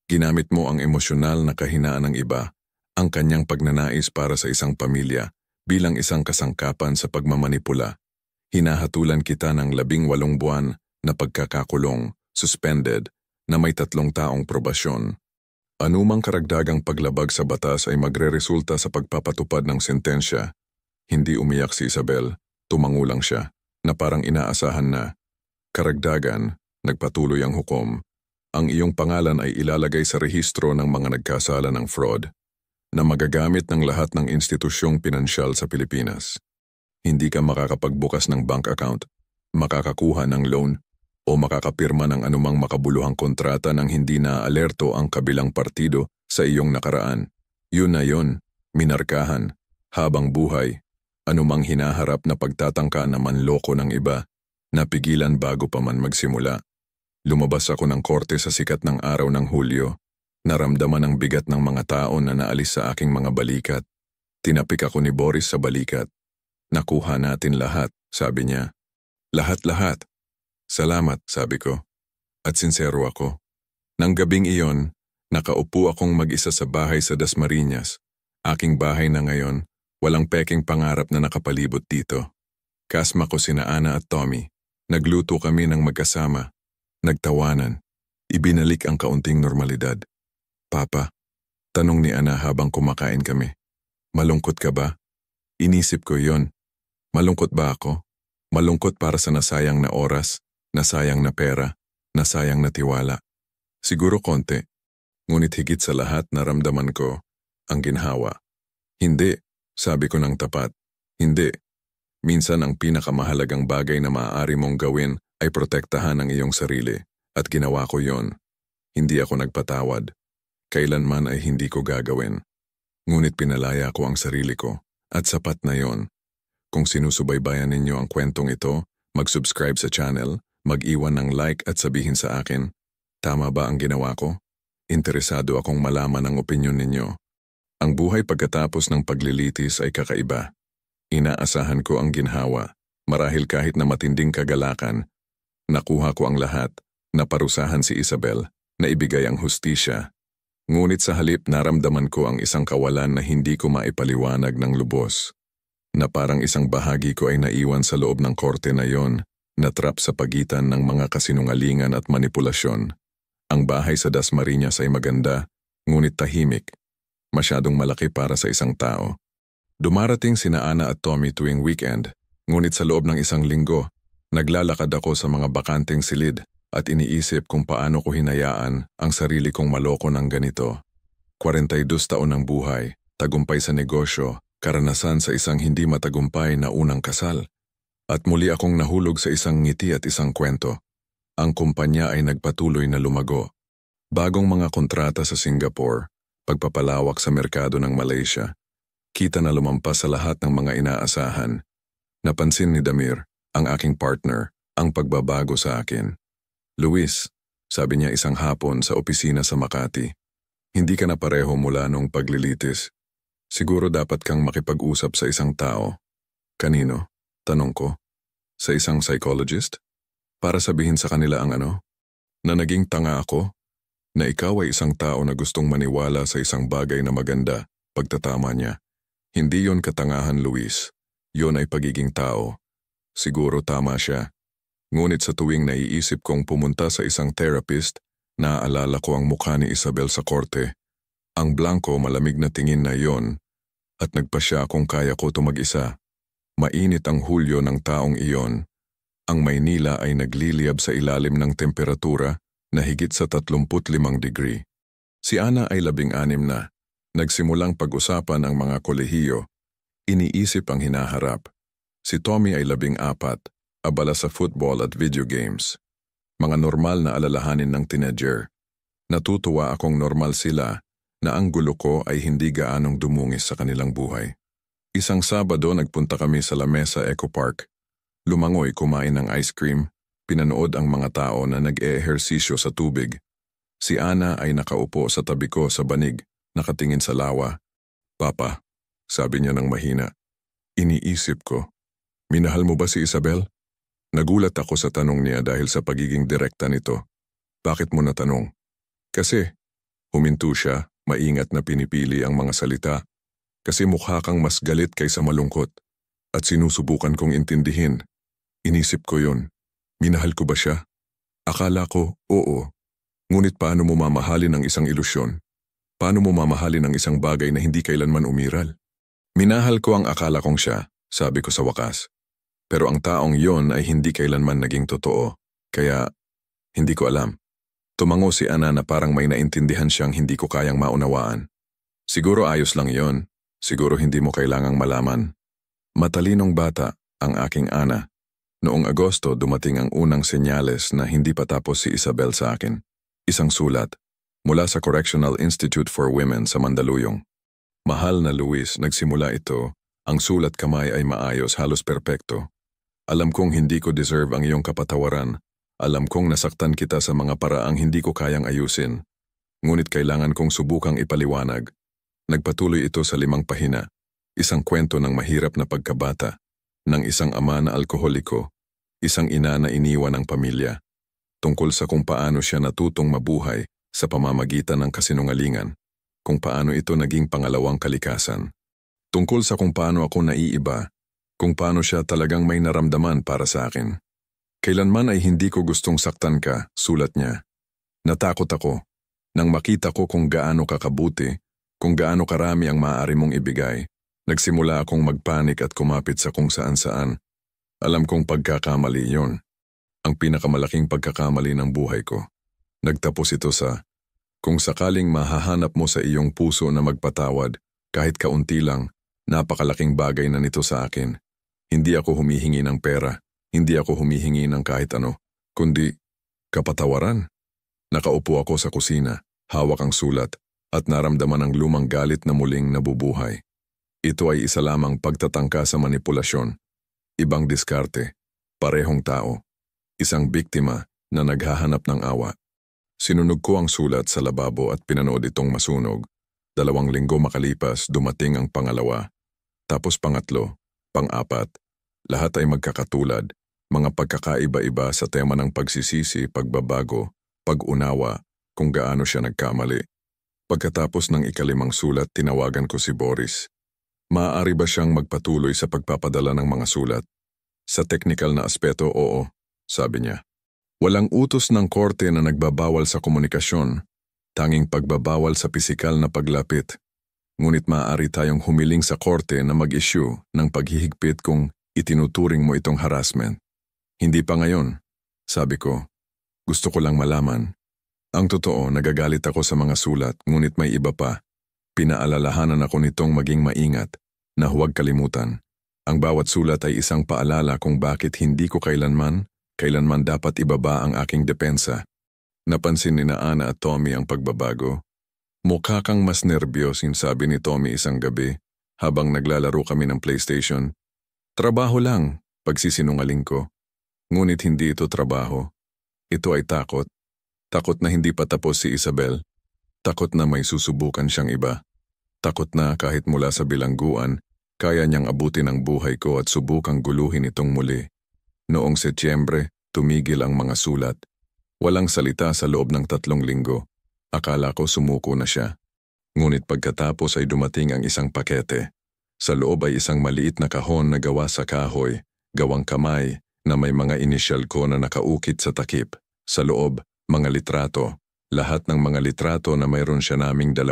A: Ginamit mo ang emosyonal na kahinaan ng iba, ang kanyang pagnanais para sa isang pamilya, bilang isang kasangkapan sa pagmamanipula. Hinahatulan kita ng 18 buwan na pagkakakulong, suspended, na may 3 taong probasyon. Anumang karagdagang paglabag sa batas ay magreresulta sa pagpapatupad ng sentensya. Hindi umiyak si Isabel, tumango lang siya, na parang inaasahan na. Karagdagan, nagpatuloy ang hukom. Ang iyong pangalan ay ilalagay sa rehistro ng mga nagkasala ng fraud, na magagamit ng lahat ng institusyong pinansyal sa Pilipinas. Hindi ka makakapagbukas ng bank account, makakakuha ng loan, o makakapirma ng anumang makabuluhang kontrata nang hindi na-alerto ang kabilang partido sa iyong nakaraan. Yun na yun, minarkahan, habang buhay. Anumang hinaharap na pagtatangka na manloko ng iba, napigilan bago pa man magsimula. Lumabas ako ng korte sa sikat ng araw ng Hulyo. Naramdaman ang bigat ng mga tao na naalis sa aking mga balikat. Tinapik ako ni Boris sa balikat. Nakuha natin lahat, sabi niya. Lahat-lahat. Salamat, sabi ko. At sincero ako. Nang gabing iyon, nakaupo akong mag-isa sa bahay sa Dasmariñas. Aking bahay na ngayon. Walang peking pangarap na nakapalibot dito. Kasma ko sina Ana at Tommy. Nagluto kami ng magkasama. Nagtawanan. Ibinalik ang kaunting normalidad. Papa, tanong ni Ana habang kumakain kami. Malungkot ka ba? Inisip ko yon. Malungkot ba ako? Malungkot para sa nasayang na oras, nasayang na pera, nasayang na tiwala. Siguro konti. Ngunit higit sa lahat naramdaman ko ang ginhawa. Hindi. Sabi ko ng tapat, hindi. Minsan ang pinakamahalagang bagay na maaari mong gawin ay protektahan ang iyong sarili, at ginawa ko yon. Hindi ako nagpatawad. Kailanman ay hindi ko gagawin. Ngunit pinalaya ko ang sarili ko, at sapat na yon. Kung sinusubaybayan ninyo ang kwentong ito, mag-subscribe sa channel, mag-iwan ng like at sabihin sa akin, tama ba ang ginawa ko? Interesado akong malaman ang opinyon ninyo. Ang buhay pagkatapos ng paglilitis ay kakaiba. Inaasahan ko ang ginhawa, marahil kahit na matinding kagalakan. Nakuha ko ang lahat, naparusahan si Isabel, na ibigay ang hustisya. Ngunit sa halip naramdaman ko ang isang kawalan na hindi ko maipaliwanag ng lubos. Na parang isang bahagi ko ay naiwan sa loob ng korte na yon, natrap sa pagitan ng mga kasinungalingan at manipulasyon. Ang bahay sa Dasmariñas ay maganda, ngunit tahimik. Masyadong malaki para sa isang tao. Dumarating sina Ana at Tommy tuwing weekend, ngunit sa loob ng isang linggo, naglalakad ako sa mga bakanteng silid at iniisip kung paano ko hinayaan ang sarili kong maloko ng ganito. 42 taon ng buhay, tagumpay sa negosyo, karanasan sa isang hindi matagumpay na unang kasal. At muli akong nahulog sa isang ngiti at isang kwento. Ang kumpanya ay nagpatuloy na lumago. Bagong mga kontrata sa Singapore, pagpapalawak sa merkado ng Malaysia. Kita na lumampas sa lahat ng mga inaasahan. Napansin ni Damir, ang aking partner, ang pagbabago sa akin. Luis, sabi niya isang hapon sa opisina sa Makati, hindi ka na pareho mula nung paglilitis. Siguro dapat kang makipag-usap sa isang tao. Kanino? Tanong ko. Sa isang psychologist? Para sabihin sa kanila ang ano? Na naging tanga ako? Na ikaw ay isang tao na gustong maniwala sa isang bagay na maganda, pagtatama niya. Hindi yon katangahan, Luis. Yon ay pagiging tao. Siguro tama siya. Ngunit sa tuwing naiisip kong pumunta sa isang therapist, naaalala ko ang mukha ni Isabel sa korte. Ang blanco malamig na tingin na yon, at nagpasya kung kaya ko ito mag-isa. Mainit ang Hulyo ng taong iyon. Ang Maynila ay nagliliyab sa ilalim ng temperatura na higit sa 35 degree. Si Ana ay 16 na. Nagsimulang pag-usapan ang mga kolehiyo. Iniisip ang hinaharap. Si Tommy ay 14, abala sa football at video games. Mga normal na alalahanin ng teenager. Natutuwa akong normal sila na ang gulo ko ay hindi gaanong dumungis sa kanilang buhay. Isang Sabado nagpunta kami sa La Mesa Eco Park. Lumangoy, kumain ng ice cream, pinanood ang mga tao na nag-eehersisyo sa tubig. Si Ana ay nakaupo sa tabi ko sa banig, nakatingin sa lawa. Papa, sabi niya ng mahina. Iniisip ko, minahal mo ba si Isabel? Nagulat ako sa tanong niya dahil sa pagiging direkta nito. Bakit mo natanong? Kasi, huminto siya, maingat na pinipili ang mga salita. Kasi mukha kang mas galit kaysa malungkot. At sinusubukan kong intindihin. Inisip ko yun. Minahal ko ba siya? Akala ko, oo. Ngunit paano mo mamahalin ang isang ilusyon? Paano mo mamahalin ang isang bagay na hindi kailanman umiral? Minahal ko ang akala kong siya, sabi ko sa wakas. Pero ang taong yon ay hindi kailanman naging totoo, kaya hindi ko alam. Tumango si Ana na parang may naintindihan siyang hindi ko kayang maunawaan. Siguro ayos lang yon, siguro hindi mo kailangang malaman. Matalinong bata ang aking Ana. Noong Agosto dumating ang unang senyales na hindi pa tapos si Isabel sa akin. Isang sulat, mula sa Correctional Institute for Women sa Mandaluyong. Mahal na Luis, nagsimula ito, ang sulat kamay ay maayos, halos perpekto. Alam kong hindi ko deserve ang iyong kapatawaran. Alam kong nasaktan kita sa mga paraang hindi ko kayang ayusin. Ngunit kailangan kong subukang ipaliwanag. Nagpatuloy ito sa 5 pahina. Isang kwento ng mahirap na pagkabata, ng isang ama na alkoholiko, isang ina na iniwan ng pamilya, tungkol sa kung paano siya natutong mabuhay sa pamamagitan ng kasinungalingan, kung paano ito naging pangalawang kalikasan, tungkol sa kung paano ako naiiba, kung paano siya talagang may naramdaman para sa akin. Kailanman ay hindi ko gustong saktan ka, sulat niya. Natakot ako nang makita ko kung gaano ka kabuti, kung gaano karami ang maaari mong ibigay. Nagsimula akong magpanik at kumapit sa kung saan-saan. Alam kong pagkakamali yon. Ang pinakamalaking pagkakamali ng buhay ko. Nagtapos ito sa, kung sakaling mahahanap mo sa iyong puso na magpatawad, kahit kaunti lang, napakalaking bagay na nito sa akin. Hindi ako humihingi ng pera, hindi ako humihingi ng kahit ano, kundi kapatawaran. Nakaupo ako sa kusina, hawak ang sulat, at naramdaman ang lumang galit na muling nabubuhay. Ito ay isa lamang pagtatangka sa manipulasyon. Ibang diskarte, parehong tao. Isang biktima na naghahanap ng awa. Sinunog ko ang sulat sa lababo at pinanood itong masunog. 2 linggo makalipas, dumating ang pangalawa. Tapos pangatlo, pang-4. Lahat ay magkakatulad. Mga pagkakaiba-iba sa tema ng pagsisisi, pagbabago, pag-unawa, kung gaano siya nagkamali. Pagkatapos ng 5 sulat, tinawagan ko si Boris. Maaari ba siyang magpatuloy sa pagpapadala ng mga sulat? Sa teknikal na aspeto, oo, sabi niya. Walang utos ng korte na nagbabawal sa komunikasyon, tanging pagbabawal sa pisikal na paglapit. Ngunit maaari tayong humiling sa korte na mag-issue ng paghihigpit kung itinuturing mo itong harassment. Hindi pa ngayon, sabi ko. Gusto ko lang malaman. Ang totoo, nagagalit ako sa mga sulat, ngunit may iba pa. Pinaalalahanan ako nitong maging maingat, na huwag kalimutan. Ang bawat sulat ay isang paalala kung bakit hindi ko kailanman dapat ibaba ang aking depensa. Napansin ni na Ana at Tommy ang pagbabago. Mukha kang mas nervyosin, sabi ni Tommy isang gabi, habang naglalaro kami ng PlayStation. Trabaho lang, pagsisinungaling ko. Ngunit hindi ito trabaho. Ito ay takot. Takot na hindi pa tapos si Isabel. Takot na may susubukan siyang iba. Takot na kahit mula sa bilangguan, kaya niyang abutin ang buhay ko at subukang guluhin itong muli. Noong Setyembre, tumigil ang mga sulat. Walang salita sa loob ng 3 linggo. Akala ko sumuko na siya. Ngunit pagkatapos ay dumating ang isang pakete. Sa loob ay isang maliit na kahon na gawa sa kahoy, gawang kamay, na may mga inisyal ko na nakaukit sa takip. Sa loob, mga litrato. Lahat ng mga litrato na mayroon siya naming 2.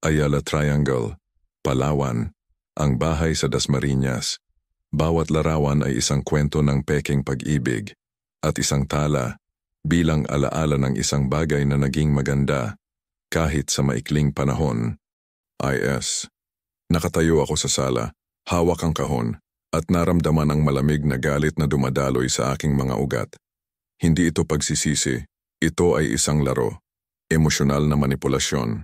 A: Ayala Triangle, Palawan, ang bahay sa Dasmariñas. Bawat larawan ay isang kwento ng peking pag-ibig at isang tala bilang alaala ng isang bagay na naging maganda kahit sa maikling panahon. I.S. Nakatayo ako sa sala, hawak ang kahon at naramdaman ang malamig na galit na dumadaloy sa aking mga ugat. Hindi ito pagsisisi. Ito ay isang laro, emosyonal na manipulasyon.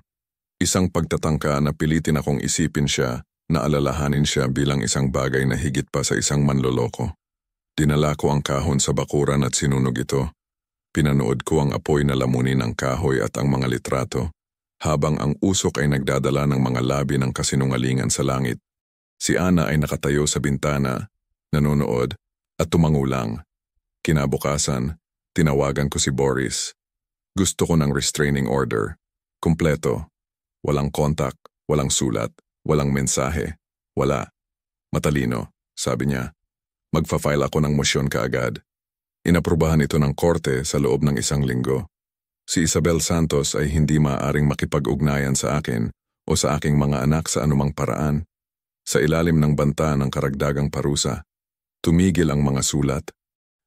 A: Isang pagtatangka na pilitin akong isipin siya, na alalahanin siya bilang isang bagay na higit pa sa isang manloloko. Dinala ko ang kahon sa bakuran at sinunog ito. Pinanood ko ang apoy na lamunin ng kahoy at ang mga litrato, habang ang usok ay nagdadala ng mga labi ng kasinungalingan sa langit. Si Ana ay nakatayo sa bintana, nanonood, at tumangulang. Kinabukasan, tinawagan ko si Boris. Gusto ko ng restraining order. Kumpleto. Walang kontak, walang sulat, walang mensahe. Wala. Matalino, sabi niya. Magfa-file ako ng mosyon kaagad. Inaprubahan ito ng korte sa loob ng 1 linggo. Si Isabel Santos ay hindi maaaring makipag-ugnayan sa akin o sa aking mga anak sa anumang paraan. Sa ilalim ng banta ng karagdagang parusa, tumigil ang mga sulat.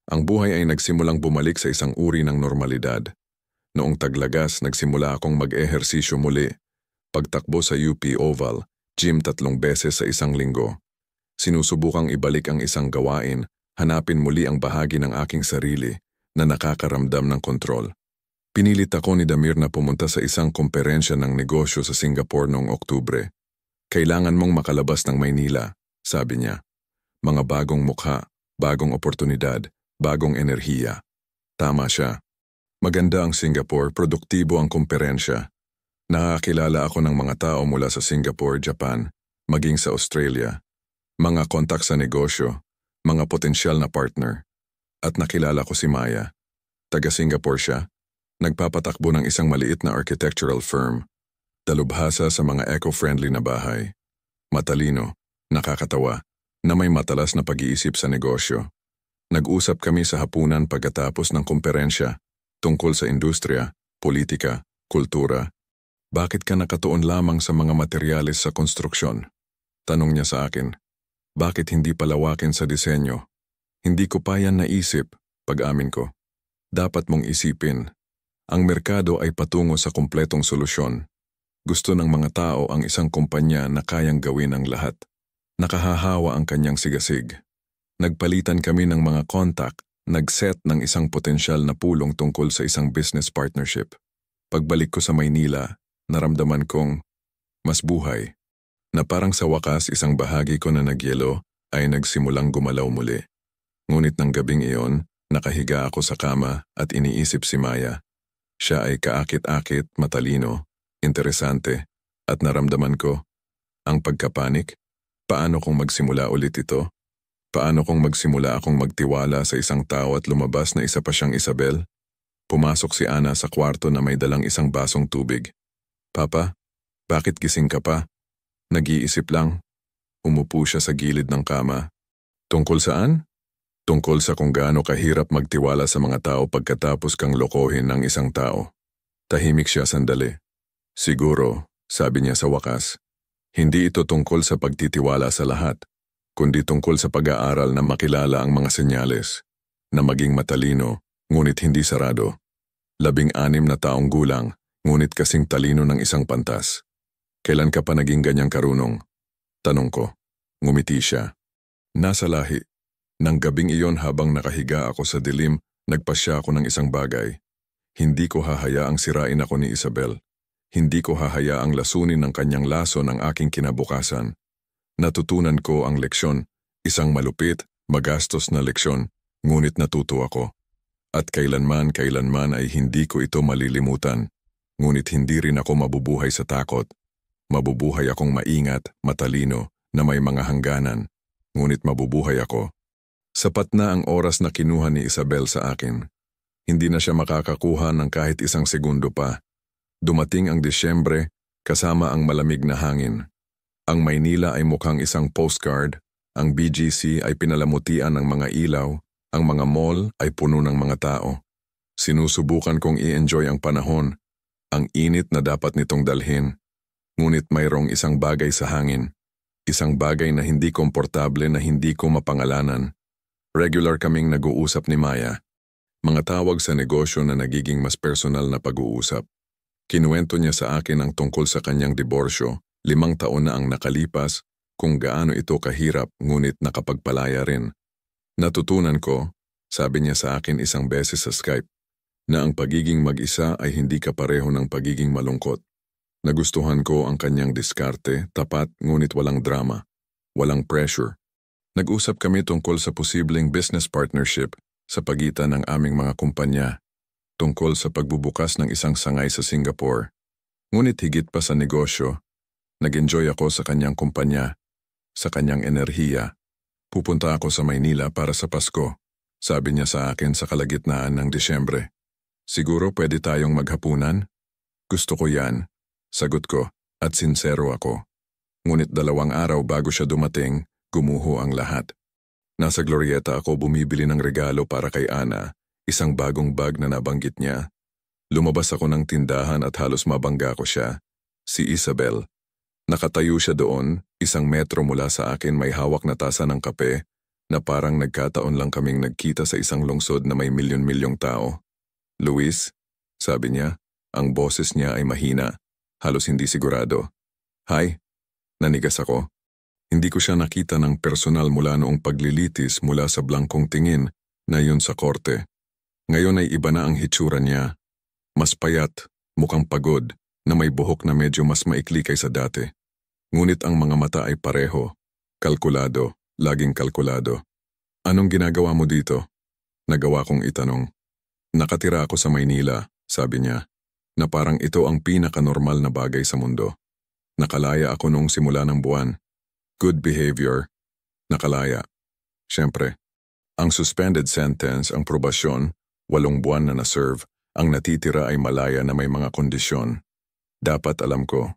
A: Ang buhay ay nagsimulang bumalik sa isang uri ng normalidad. Noong taglagas, nagsimula akong mag-ehersisyo muli. Pagtakbo sa UP Oval, gym 3 beses sa 1 linggo. Sinusubukang ibalik ang isang gawain, hanapin muli ang bahagi ng aking sarili na nakakaramdam ng kontrol. Pinilit ako ni Damir na pumunta sa isang komperensya ng negosyo sa Singapore noong Oktubre. Kailangan mong makalabas ng Maynila, sabi niya. Mga bagong mukha, bagong oportunidad, bagong enerhiya. Tama siya. Maganda ang Singapore, produktibo ang komperensya. Nakakilala ako ng mga tao mula sa Singapore, Japan, maging sa Australia. Mga kontak sa negosyo, mga potensyal na partner. At nakilala ko si Maya. Taga Singapore siya. Nagpapatakbo ng isang maliit na architectural firm. Dalubhasa sa mga eco-friendly na bahay. Matalino, nakakatawa, na may matalas na pag-iisip sa negosyo. Nag-usap kami sa hapunan pagkatapos ng komperensya tungkol sa industriya, politika, kultura. Bakit ka nakatuon lamang sa mga materyales sa konstruksyon? Tanong niya sa akin. Bakit hindi palawakin sa disenyo? Hindi ko pa yan naisip, pag-amin ko. Dapat mong isipin. Ang merkado ay patungo sa kumpletong solusyon. Gusto ng mga tao ang isang kumpanya na kayang gawin ang lahat. Nakahahawa ang kanyang sigasig. Nagpalitan kami ng mga kontak, nag-set ng isang potensyal na pulong tungkol sa isang business partnership. Pagbalik ko sa Maynila, naramdaman kong mas buhay. Na parang sa wakas isang bahagi ko na nagyelo ay nagsimulang gumalaw muli. Ngunit ng gabing iyon, nakahiga ako sa kama at iniisip si Maya. Siya ay kaakit-akit, matalino, interesante, at naramdaman ko ang pagkapanik. Paano kung magsimula ulit ito? Paano kung magsimula akong magtiwala sa isang tao at lumabas na isa pa siyang Isabel? Pumasok si Ana sa kwarto na may dalang isang basong tubig. Papa, bakit gising ka pa? Nag-iisip lang. Umupo siya sa gilid ng kama. Tungkol saan? Tungkol sa kung gaano kahirap magtiwala sa mga tao pagkatapos kang lokohin ng isang tao. Tahimik siya sandali. Siguro, sabi niya sa wakas, hindi ito tungkol sa pagtitiwala sa lahat, kundi tungkol sa pag-aaral na makilala ang mga senyales, na maging matalino, ngunit hindi sarado. 16 na taong gulang, ngunit kasing talino ng isang pantas. Kailan ka pa naging ganyang karunong? Tanong ko. Ngumiti siya. Nasa lahi. Nang gabing iyon habang nakahiga ako sa dilim, nagpasya ako ng isang bagay. Hindi ko hahayaang sirain ako ni Isabel. Hindi ko hahayaang lasunin ng kanyang laso ng aking kinabukasan. Natutunan ko ang leksyon, isang malupit, magastos na leksyon, ngunit natuto ako. At kailanman ay hindi ko ito malilimutan, ngunit hindi rin ako mabubuhay sa takot. Mabubuhay akong maingat, matalino, na may mga hangganan, ngunit mabubuhay ako. Sapat na ang oras na kinuha ni Isabel sa akin. Hindi na siya makakakuha ng kahit 1 segundo pa. Dumating ang Disyembre, kasama ang malamig na hangin. Ang Maynila ay mukhang isang postcard, ang BGC ay pinalamutian ng mga ilaw, ang mga mall ay puno ng mga tao. Sinusubukan kong i-enjoy ang panahon, ang init na dapat nitong dalhin. Ngunit mayroong isang bagay sa hangin, isang bagay na hindi komportable na hindi ko mapangalanan. Regular kaming nag-uusap ni Maya. Mga tawag sa negosyo na nagiging mas personal na pag-uusap. Kinuwento niya sa akin ang tungkol sa kanyang diborsyo, 5 taon na ang nakalipas, kung gaano ito kahirap ngunit nakapagpalaya rin. Natutunan ko, sabi niya sa akin isang beses sa Skype, na ang pagiging mag-isa ay hindi kapareho ng pagiging malungkot. Nagustuhan ko ang kanyang diskarte, tapat ngunit walang drama, walang pressure. Nag-usap kami tungkol sa posibleng business partnership sa pagitan ng aming mga kumpanya. tungkol sa pagbubukas ng isang sangay sa Singapore. Ngunit higit pa sa negosyo, nag-enjoy ako sa kanyang kumpanya, sa kanyang enerhiya. Pupunta ako sa Maynila para sa Pasko, sabi niya sa akin sa kalagitnaan ng Disyembre. Siguro pwede tayong maghapunan? Gusto ko yan, sagot ko, at sinsero ako. Ngunit 2 araw bago siya dumating, gumuho ang lahat. Nasa Glorieta ako bumibili ng regalo para kay Ana, isang bagong bag na nabanggit niya. Lumabas ako ng tindahan at halos mabangga ko siya. Si Isabel. Nakatayo siya doon, 1 metro mula sa akin, may hawak na tasa ng kape, na parang nagkataon lang kaming nagkita sa isang lungsod na may milyon-milyong tao. Luis, sabi niya, ang boses niya ay mahina, halos hindi sigurado. Hi, nanigas ako. Hindi ko siya nakita ng personal mula noong paglilitis mula sa blangkong tingin na yun sa korte. Ngayon ay iba na ang hitsura niya. Mas payat, mukhang pagod, na may buhok na medyo mas maikli kaysa dati. Ngunit ang mga mata ay pareho, kalkulado, laging kalkulado. Anong ginagawa mo dito? Nagawa kong itanong. Nakatira ako sa Maynila, sabi niya, na parang ito ang pinaka-normal na bagay sa mundo. Nakalaya ako noong simula ng buwan. Good behavior. Nakalaya. Siyempre, ang suspended sentence, ang probasyon, 8 buwan na na-serve, ang natitira ay malaya na may mga kondisyon. Dapat alam ko.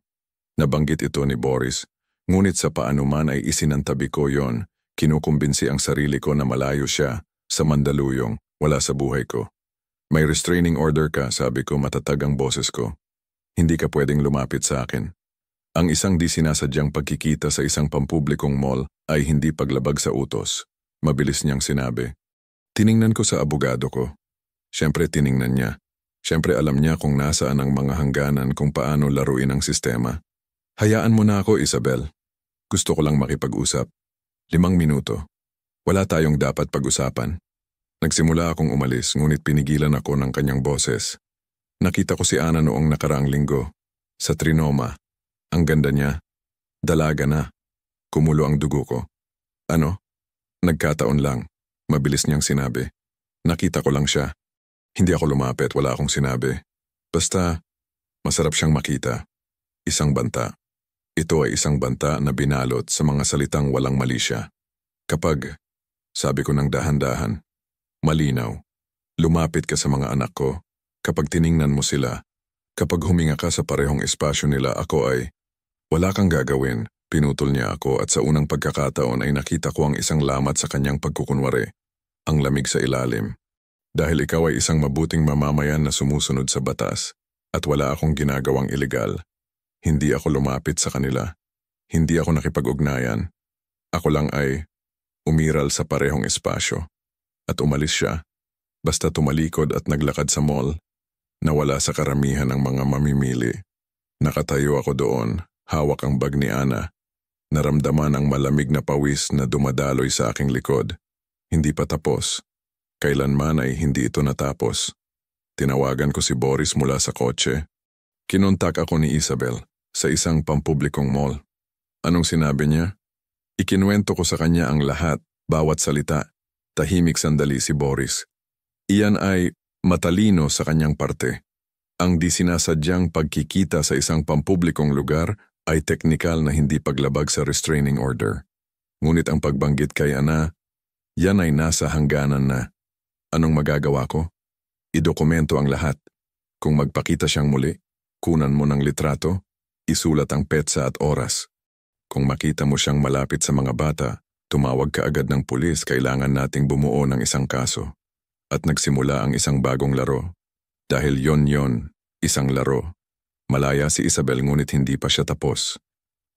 A: Nabanggit ito ni Boris, ngunit sa paanuman ay isinantabi ko yon, kinukumbinsi ang sarili ko na malayo siya, sa Mandaluyong, wala sa buhay ko. May restraining order ka, sabi ko, matatag ang boses ko. Hindi ka pwedeng lumapit sa akin. Ang isang di sinasadyang pagkikita sa isang pampublikong mall ay hindi paglabag sa utos. Mabilis niyang sinabi. Tiningnan ko sa abogado ko. Siyempre tiningnan niya. Siyempre alam niya kung nasaan ang mga hangganan kung paano laruin ang sistema. Hayaan mo na ako, Isabel. Gusto ko lang makipag-usap. 5 minuto. Wala tayong dapat pag-usapan. Nagsimula akong umalis ngunit pinigilan ako ng kanyang boses. Nakita ko si Ana noong nakaraang linggo. Sa Trinoma. Ang ganda niya. Dalaga na. Kumulo ang dugo ko. Ano? Nagkataon lang. Mabilis niyang sinabi. Nakita ko lang siya. Hindi ako lumapit, wala akong sinabi. Basta, masarap siyang makita. Isang banta. Ito ay isang banta na binalot sa mga salitang walang mali siya. Kapag, sabi ko ng dahan-dahan, malinaw, lumapit ka sa mga anak ko, kapag tiningnan mo sila, kapag huminga ka sa parehong espasyo nila, ako ay, wala kang gagawin, pinutol niya ako at sa unang pagkakataon ay nakita ko ang isang lamat sa kanyang pagkukunwari, ang lamig sa ilalim. Dahil ikaw ay isang mabuting mamamayan na sumusunod sa batas at wala akong ginagawang ilegal. Hindi ako lumapit sa kanila. Hindi ako nakipag-ugnayan. Ako lang ay umiral sa parehong espasyo. At umalis siya. Basta tumalikod at naglakad sa mall. Nawala sa karamihan ng mga mamimili. Nakatayo ako doon, hawak ang bag ni Ana. Naramdaman ang malamig na pawis na dumadaloy sa aking likod. Hindi pa tapos. Kailanman ay hindi ito natapos. Tinawagan ko si Boris mula sa kotse. Kinontak ako ni Isabel sa isang pampublikong mall. Anong sinabi niya? Ikinuwento ko sa kanya ang lahat, bawat salita. Tahimik sandali si Boris. Iyan ay matalino sa kanyang parte. Ang di sinasadyang pagkikita sa isang pampublikong lugar ay teknikal na hindi paglabag sa restraining order. Ngunit ang pagbanggit kay Ana, yan ay nasa hangganan na. Anong magagawa ko? Idokumento ang lahat. Kung magpakita siyang muli, kunan mo ng litrato, isulat ang petsa at oras. Kung makita mo siyang malapit sa mga bata, tumawag ka agad ng pulis, kailangan nating bumuo ng isang kaso. At nagsimula ang isang bagong laro. Dahil yon, isang laro. Malaya si Isabel ngunit hindi pa siya tapos.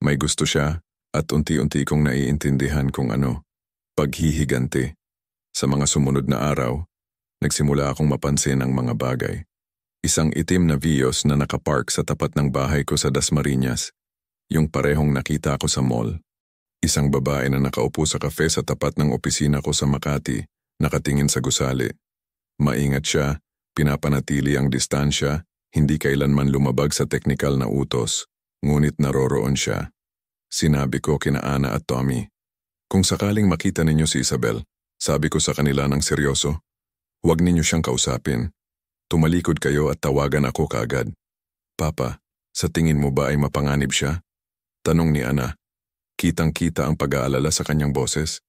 A: May gusto siya at unti-unti kong naiintindihan kung ano. Paghihiganti. Sa mga sumunod na araw, nagsimula akong mapansin ang mga bagay. Isang itim na Vios na nakapark sa tapat ng bahay ko sa Dasmariñas, yung parehong nakita ko sa mall. Isang babae na nakaupo sa kafe sa tapat ng opisina ko sa Makati, nakatingin sa gusali. Maingat siya, pinapanatili ang distansya, hindi kailanman lumabag sa teknikal na utos, ngunit naroroon siya. Sinabi ko kina Ana at Tommy, kung sakaling makita ninyo si Isabel, sabi ko sa kanila ng seryoso, huwag ninyo siyang kausapin. Tumalikod kayo at tawagan ako kaagad. Papa, sa tingin mo ba ay mapanganib siya? Tanong ni Ana. Kitang-kita ang pag-aalala sa kanyang boses.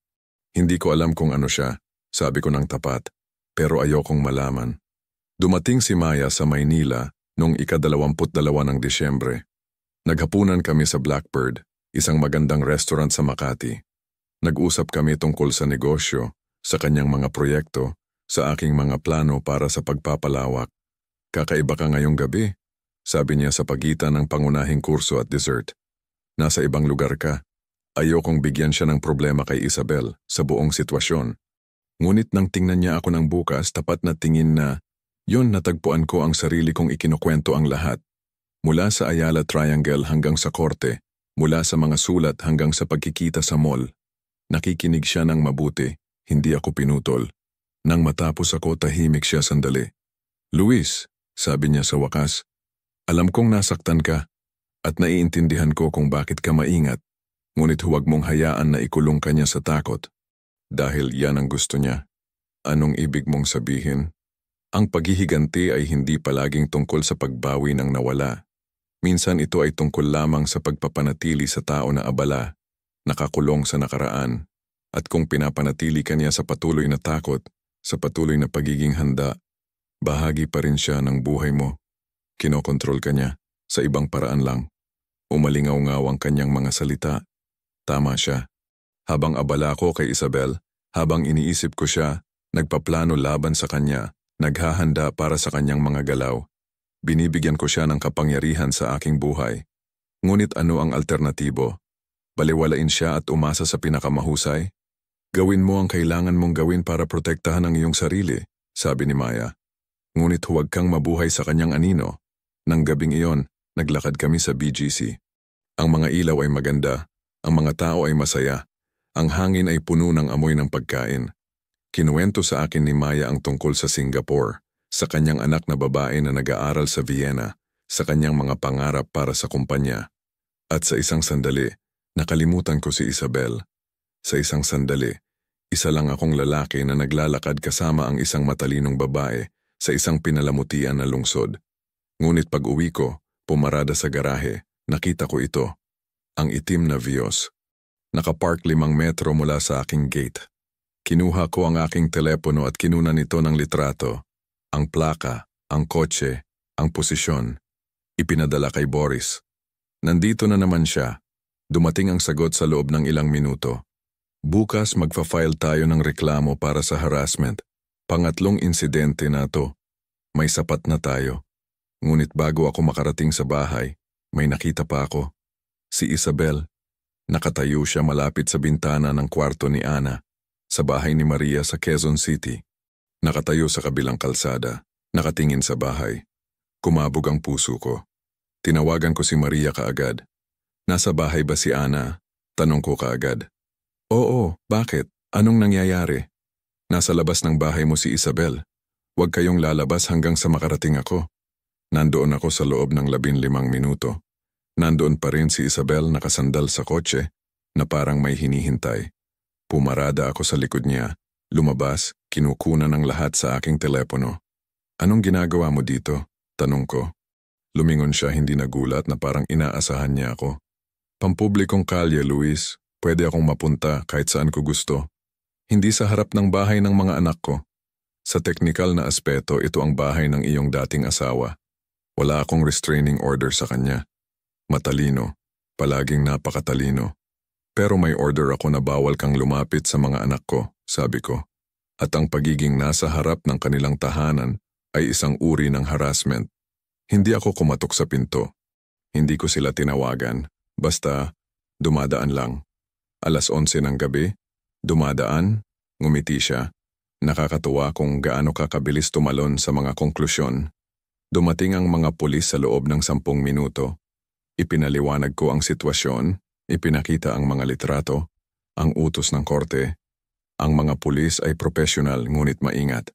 A: Hindi ko alam kung ano siya, sabi ko ng tapat, pero ayokong malaman. Dumating si Maya sa Maynila noong ika-22 ng Disyembre. Naghapunan kami sa Blackbird, isang magandang restaurant sa Makati. Nag-usap kami tungkol sa negosyo, sa kanyang mga proyekto, sa aking mga plano para sa pagpapalawak. Kakaiba ka ngayong gabi, sabi niya sa pagitan ng pangunahing kurso at dessert. Nasa ibang lugar ka. Ayokong bigyan siya ng problema kay Isabel sa buong sitwasyon. Ngunit nang tingnan niya ako ng bukas, tapat na tingin na, yon natagpuan ko ang sarili kong ikinukwento ang lahat. Mula sa Ayala Triangle hanggang sa korte, mula sa mga sulat hanggang sa pagkikita sa mall. Nakikinig siya ng mabuti, hindi ako pinutol. Nang matapos ako, tahimik siya sandali. Luis, sabi niya sa wakas, alam kong nasaktan ka at naiintindihan ko kung bakit ka maingat. Ngunit huwag mong hayaan na ikulong ka niya sa takot. Dahil yan ang gusto niya. Anong ibig mong sabihin? Ang paghihiganti ay hindi palaging tungkol sa pagbawi ng nawala. Minsan ito ay tungkol lamang sa pagpapanatili sa tao na abala, nakakulong sa nakaraan. At kung pinapanatili ka niya sa patuloy na takot, sa patuloy na pagiging handa, bahagi pa rin siya ng buhay mo. Kinokontrol ka niya, sa ibang paraan lang. Umalingaw-ngaw ang kanyang mga salita. Tama siya. Habang abala ko kay Isabel, habang iniisip ko siya, nagpaplano laban sa kanya, naghahanda para sa kanyang mga galaw. Binibigyan ko siya ng kapangyarihan sa aking buhay. Ngunit ano ang alternatibo? Baliwalain siya at umasa sa pinakamahusay? Gawin mo ang kailangan mong gawin para protektahan ang iyong sarili, sabi ni Maya. Ngunit huwag kang mabuhay sa kanyang anino. Nang gabing iyon, naglakad kami sa BGC. Ang mga ilaw ay maganda. Ang mga tao ay masaya. Ang hangin ay puno ng amoy ng pagkain. Kinuwento sa akin ni Maya ang tungkol sa Singapore, sa kanyang anak na babae na nag-aaral sa Vienna, sa kanyang mga pangarap para sa kumpanya. At sa isang sandali, nakalimutan ko si Isabel. Sa isang sandali, isa lang akong lalaki na naglalakad kasama ang isang matalinong babae sa isang pinalamutian na lungsod. Ngunit pag-uwi ko, pumarada sa garahe, nakita ko ito. Ang itim na Vios. Nakapark 5 metro mula sa aking gate. Kinuha ko ang aking telepono at kinunan ito ng litrato. Ang plaka, ang kotse, ang posisyon. Ipinadala kay Boris. Nandito na naman siya. Dumating ang sagot sa loob ng ilang minuto. Bukas magfa-file tayo ng reklamo para sa harassment. Pangatlong insidente na to. May sapat na tayo. Ngunit bago ako makarating sa bahay, may nakita pa ako. Si Isabel. Nakatayo siya malapit sa bintana ng kwarto ni Ana, sa bahay ni Maria sa Quezon City. Nakatayo sa kabilang kalsada, nakatingin sa bahay. Kumabog ang puso ko. Tinawagan ko si Maria kaagad. Nasa bahay ba si Ana? Tanong ko kaagad. Oo, bakit? Anong nangyayari? Nasa labas ng bahay mo si Isabel. Huwag kayong lalabas hanggang sa makarating ako. Nandoon ako sa loob ng 15 minuto. Nandoon pa rin si Isabel nakasandal sa kotse na parang may hinihintay. Pumarada ako sa likod niya, lumabas, kinukunan ng lahat sa aking telepono. Anong ginagawa mo dito? Tanong ko. Lumingon siya hindi nagulat na parang inaasahan niya ako. Pampublikong kalye, Luis. Pwede akong mapunta kahit saan ko gusto. Hindi sa harap ng bahay ng mga anak ko. Sa teknikal na aspeto, ito ang bahay ng iyong dating asawa. Wala akong restraining order sa kanya. Matalino, palaging napakatalino. Pero may order ako na bawal kang lumapit sa mga anak ko, sabi ko. At ang pagiging nasa harap ng kanilang tahanan ay isang uri ng harassment. Hindi ako kumatok sa pinto. Hindi ko sila tinawagan. Basta, dumadaan lang. 11:00 ng gabi, dumadaan, ngumiti siya. Nakakatuwa kung gaano kakabilis tumalon sa mga konklusyon. Dumating ang mga pulis sa loob ng 10 minuto. Ipinaliwanag ko ang sitwasyon, ipinakita ang mga litrato, ang utos ng korte. Ang mga pulis ay profesional ngunit maingat.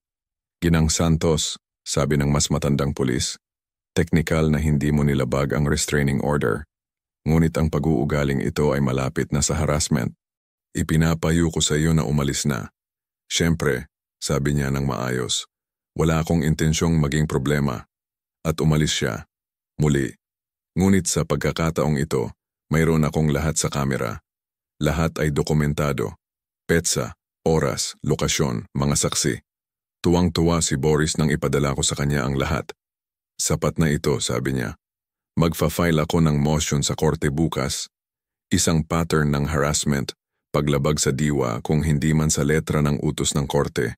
A: Ginang Santos, sabi ng mas matandang pulis, teknikal na hindi mo nilabag ang restraining order. Ngunit ang pag-uugaling ito ay malapit na sa harassment. Ipinapayo ko sa iyo na umalis na. Siyempre, sabi niya ng maayos, Wala akong intensyong maging problema. At umalis siya. Muli. Ngunit sa pagkakataong ito, mayroon akong lahat sa kamera. Lahat ay dokumentado. Petsa, oras, lokasyon, mga saksi. Tuwang-tuwa si Boris nang ipadala ko sa kanya ang lahat. Sapat na ito, sabi niya. Magfa-file ako ng motion sa korte bukas. Isang pattern ng harassment, paglabag sa diwa kung hindi man sa letra ng utos ng korte.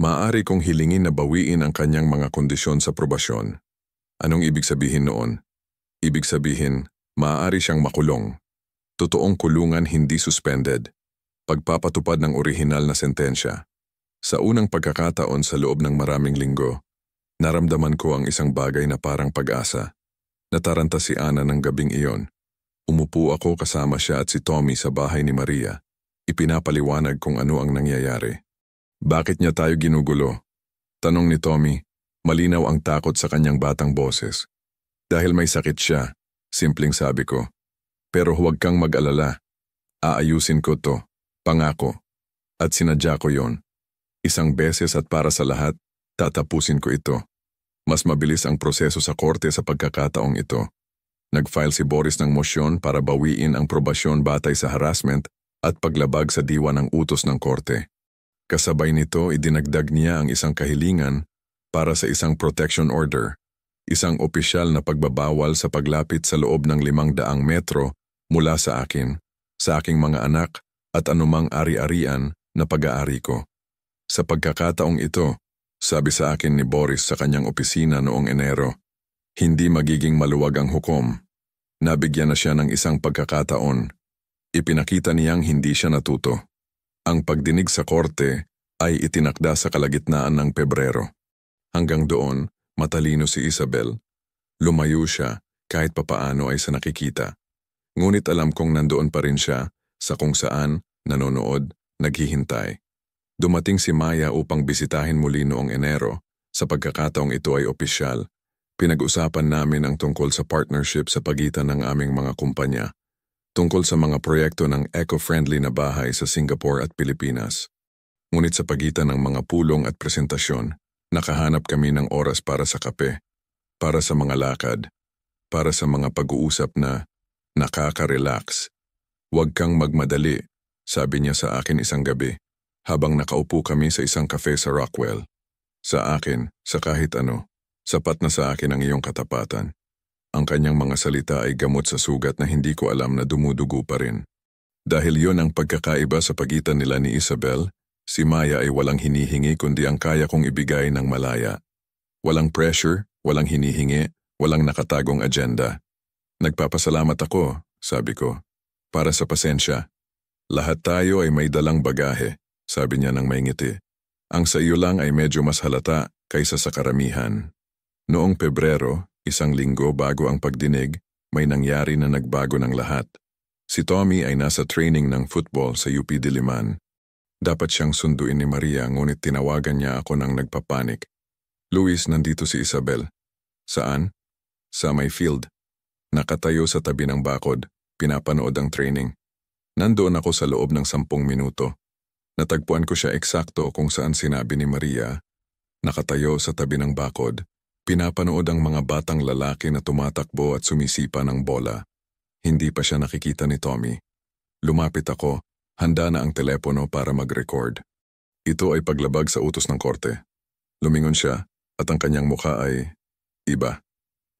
A: Maaari kong hilingin na bawiin ang kanyang mga kondisyon sa probasyon. Anong ibig sabihin noon? Ibig sabihin, maaari siyang makulong. Totoong kulungan, hindi suspended. Pagpapatupad ng orihinal na sentensya. Sa unang pagkakataon sa loob ng maraming linggo, naramdaman ko ang isang bagay na parang pag-asa. Nataranta si Ana ng gabing iyon. Umupo ako kasama siya at si Tommy sa bahay ni Maria. Ipinapaliwanag kung ano ang nangyayari. Bakit niya tayo ginugulo? Tanong ni Tommy. Malinaw ang takot sa kanyang batang boses. Dahil may sakit siya, simpleng sabi ko. Pero huwag kang mag-alala. Aayusin ko to. Pangako. At sinadya ko yon. Isang beses at para sa lahat, tatapusin ko ito. Mas mabilis ang proseso sa korte sa pagkakataong ito. Nag-file si Boris ng mosyon para bawiin ang probasyon batay sa harassment at paglabag sa diwa ng utos ng korte. Kasabay nito, idinagdag niya ang isang kahilingan para sa isang protection order, isang opisyal na pagbabawal sa paglapit sa loob ng 500 metro mula sa akin, sa aking mga anak at anumang ari-arian na pag-aari ko. Sa pagkakataong ito, sabi sa akin ni Boris sa kanyang opisina noong Enero, hindi magiging maluwag ang hukom. Nabigyan na siya ng isang pagkakataon. Ipinakita niyang hindi siya natuto. Ang pagdinig sa korte ay itinakda sa kalagitnaan ng Pebrero. Hanggang doon, matalino si Isabel. Lumayo siya kahit papaano ay sa nakikita. Ngunit alam kong nandoon pa rin siya sa kung saan, nanonood, naghihintay. Dumating si Maya upang bisitahin muli noong Enero. Sa pagkakataong ito ay opisyal. Pinag-usapan namin ang tungkol sa partnership sa pagitan ng aming mga kumpanya. Tungkol sa mga proyekto ng eco-friendly na bahay sa Singapore at Pilipinas. Ngunit sa pagitan ng mga pulong at presentasyon, nakahanap kami ng oras para sa kape, para sa mga lakad, para sa mga pag-uusap na nakaka-relax. Huwag kang magmadali, sabi niya sa akin isang gabi. Habang nakaupo kami sa isang cafe sa Rockwell. Sa akin, sa kahit ano, sapat na sa akin ang iyong katapatan. Ang kanyang mga salita ay gamot sa sugat na hindi ko alam na dumudugo pa rin. Dahil yon ang pagkakaiba sa pagitan nila ni Isabel, si Maya ay walang hinihingi kundi ang kaya kong ibigay ng malaya. Walang pressure, walang hinihingi, walang nakatagong agenda. Nagpapasalamat ako, sabi ko, para sa pasensya. Lahat tayo ay may dalang bagahe. Sabi niya ng may ngiti. Ang sa iyo lang ay medyo mas halata kaysa sa karamihan. Noong Pebrero, isang linggo bago ang pagdinig, may nangyari na nagbago ng lahat. Si Tommy ay nasa training ng football sa UP Diliman. Dapat siyang sunduin ni Maria ngunit tinawagan niya ako nang nagpapanik. Luis, nandito si Isabel. Saan? Sa may field. Nakatayo sa tabi ng bakod, pinapanood ang training. Nandoon ako sa loob ng 10 minuto. Natagpuan ko siya eksakto kung saan sinabi ni Maria. Nakatayo sa tabi ng bakod, pinapanood ang mga batang lalaki na tumatakbo at sumisipa ng bola. Hindi pa siya nakikita ni Tommy. Lumapit ako, handa na ang telepono para mag-record. Ito ay paglabag sa utos ng korte. Lumingon siya at ang kanyang mukha ay iba.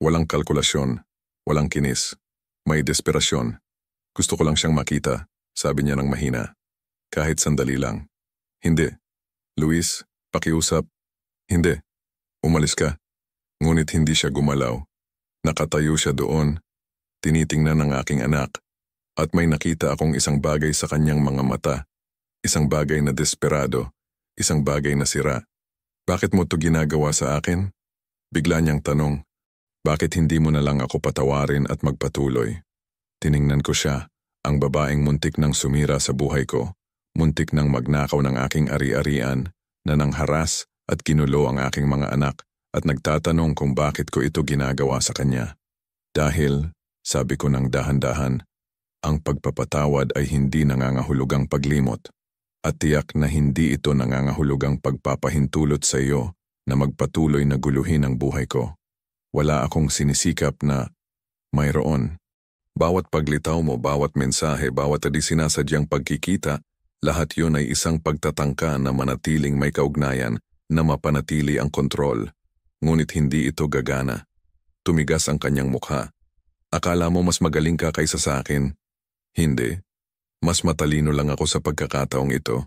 A: Walang kalkulasyon, walang kinis. May desperasyon. Gusto ko lang siyang makita, sabi niya ng mahina. Kahit sandali lang. Hindi. Luis, pakiusap. Hindi. Umalis ka. Ngunit hindi siya gumalaw. Nakatayo siya doon. Tinitingnan ng aking anak. At may nakita akong isang bagay sa kanyang mga mata. Isang bagay na desperado. Isang bagay na sira. Bakit mo to ginagawa sa akin? Bigla niyang tanong. Bakit hindi mo na lang ako patawarin at magpatuloy? Tiningnan ko siya, ang babaeng muntik nang sumira sa buhay ko. Muntik nang magnakaw ng aking ari-arian, na nangharas at ginulo ang aking mga anak at nagtatanong kung bakit ko ito ginagawa sa kanya. Dahil, sabi ko ng dahan-dahan, ang pagpapatawad ay hindi nangangahulugang paglimot at tiyak na hindi ito nangangahulugang pagpapahintulot sa iyo na magpatuloy na guluhin ang buhay ko. Wala akong sinisikap na mayroon. Bawat paglitaw mo, bawat mensahe, bawat sinasadyang pagkikita, lahat yun ay isang pagtatangka na manatiling may kaugnayan, na mapanatili ang kontrol. Ngunit hindi ito gagana. Tumigas ang kanyang mukha. Akala mo mas magaling ka kaysa sa akin? Hindi. Mas matalino lang ako sa pagkakataong ito.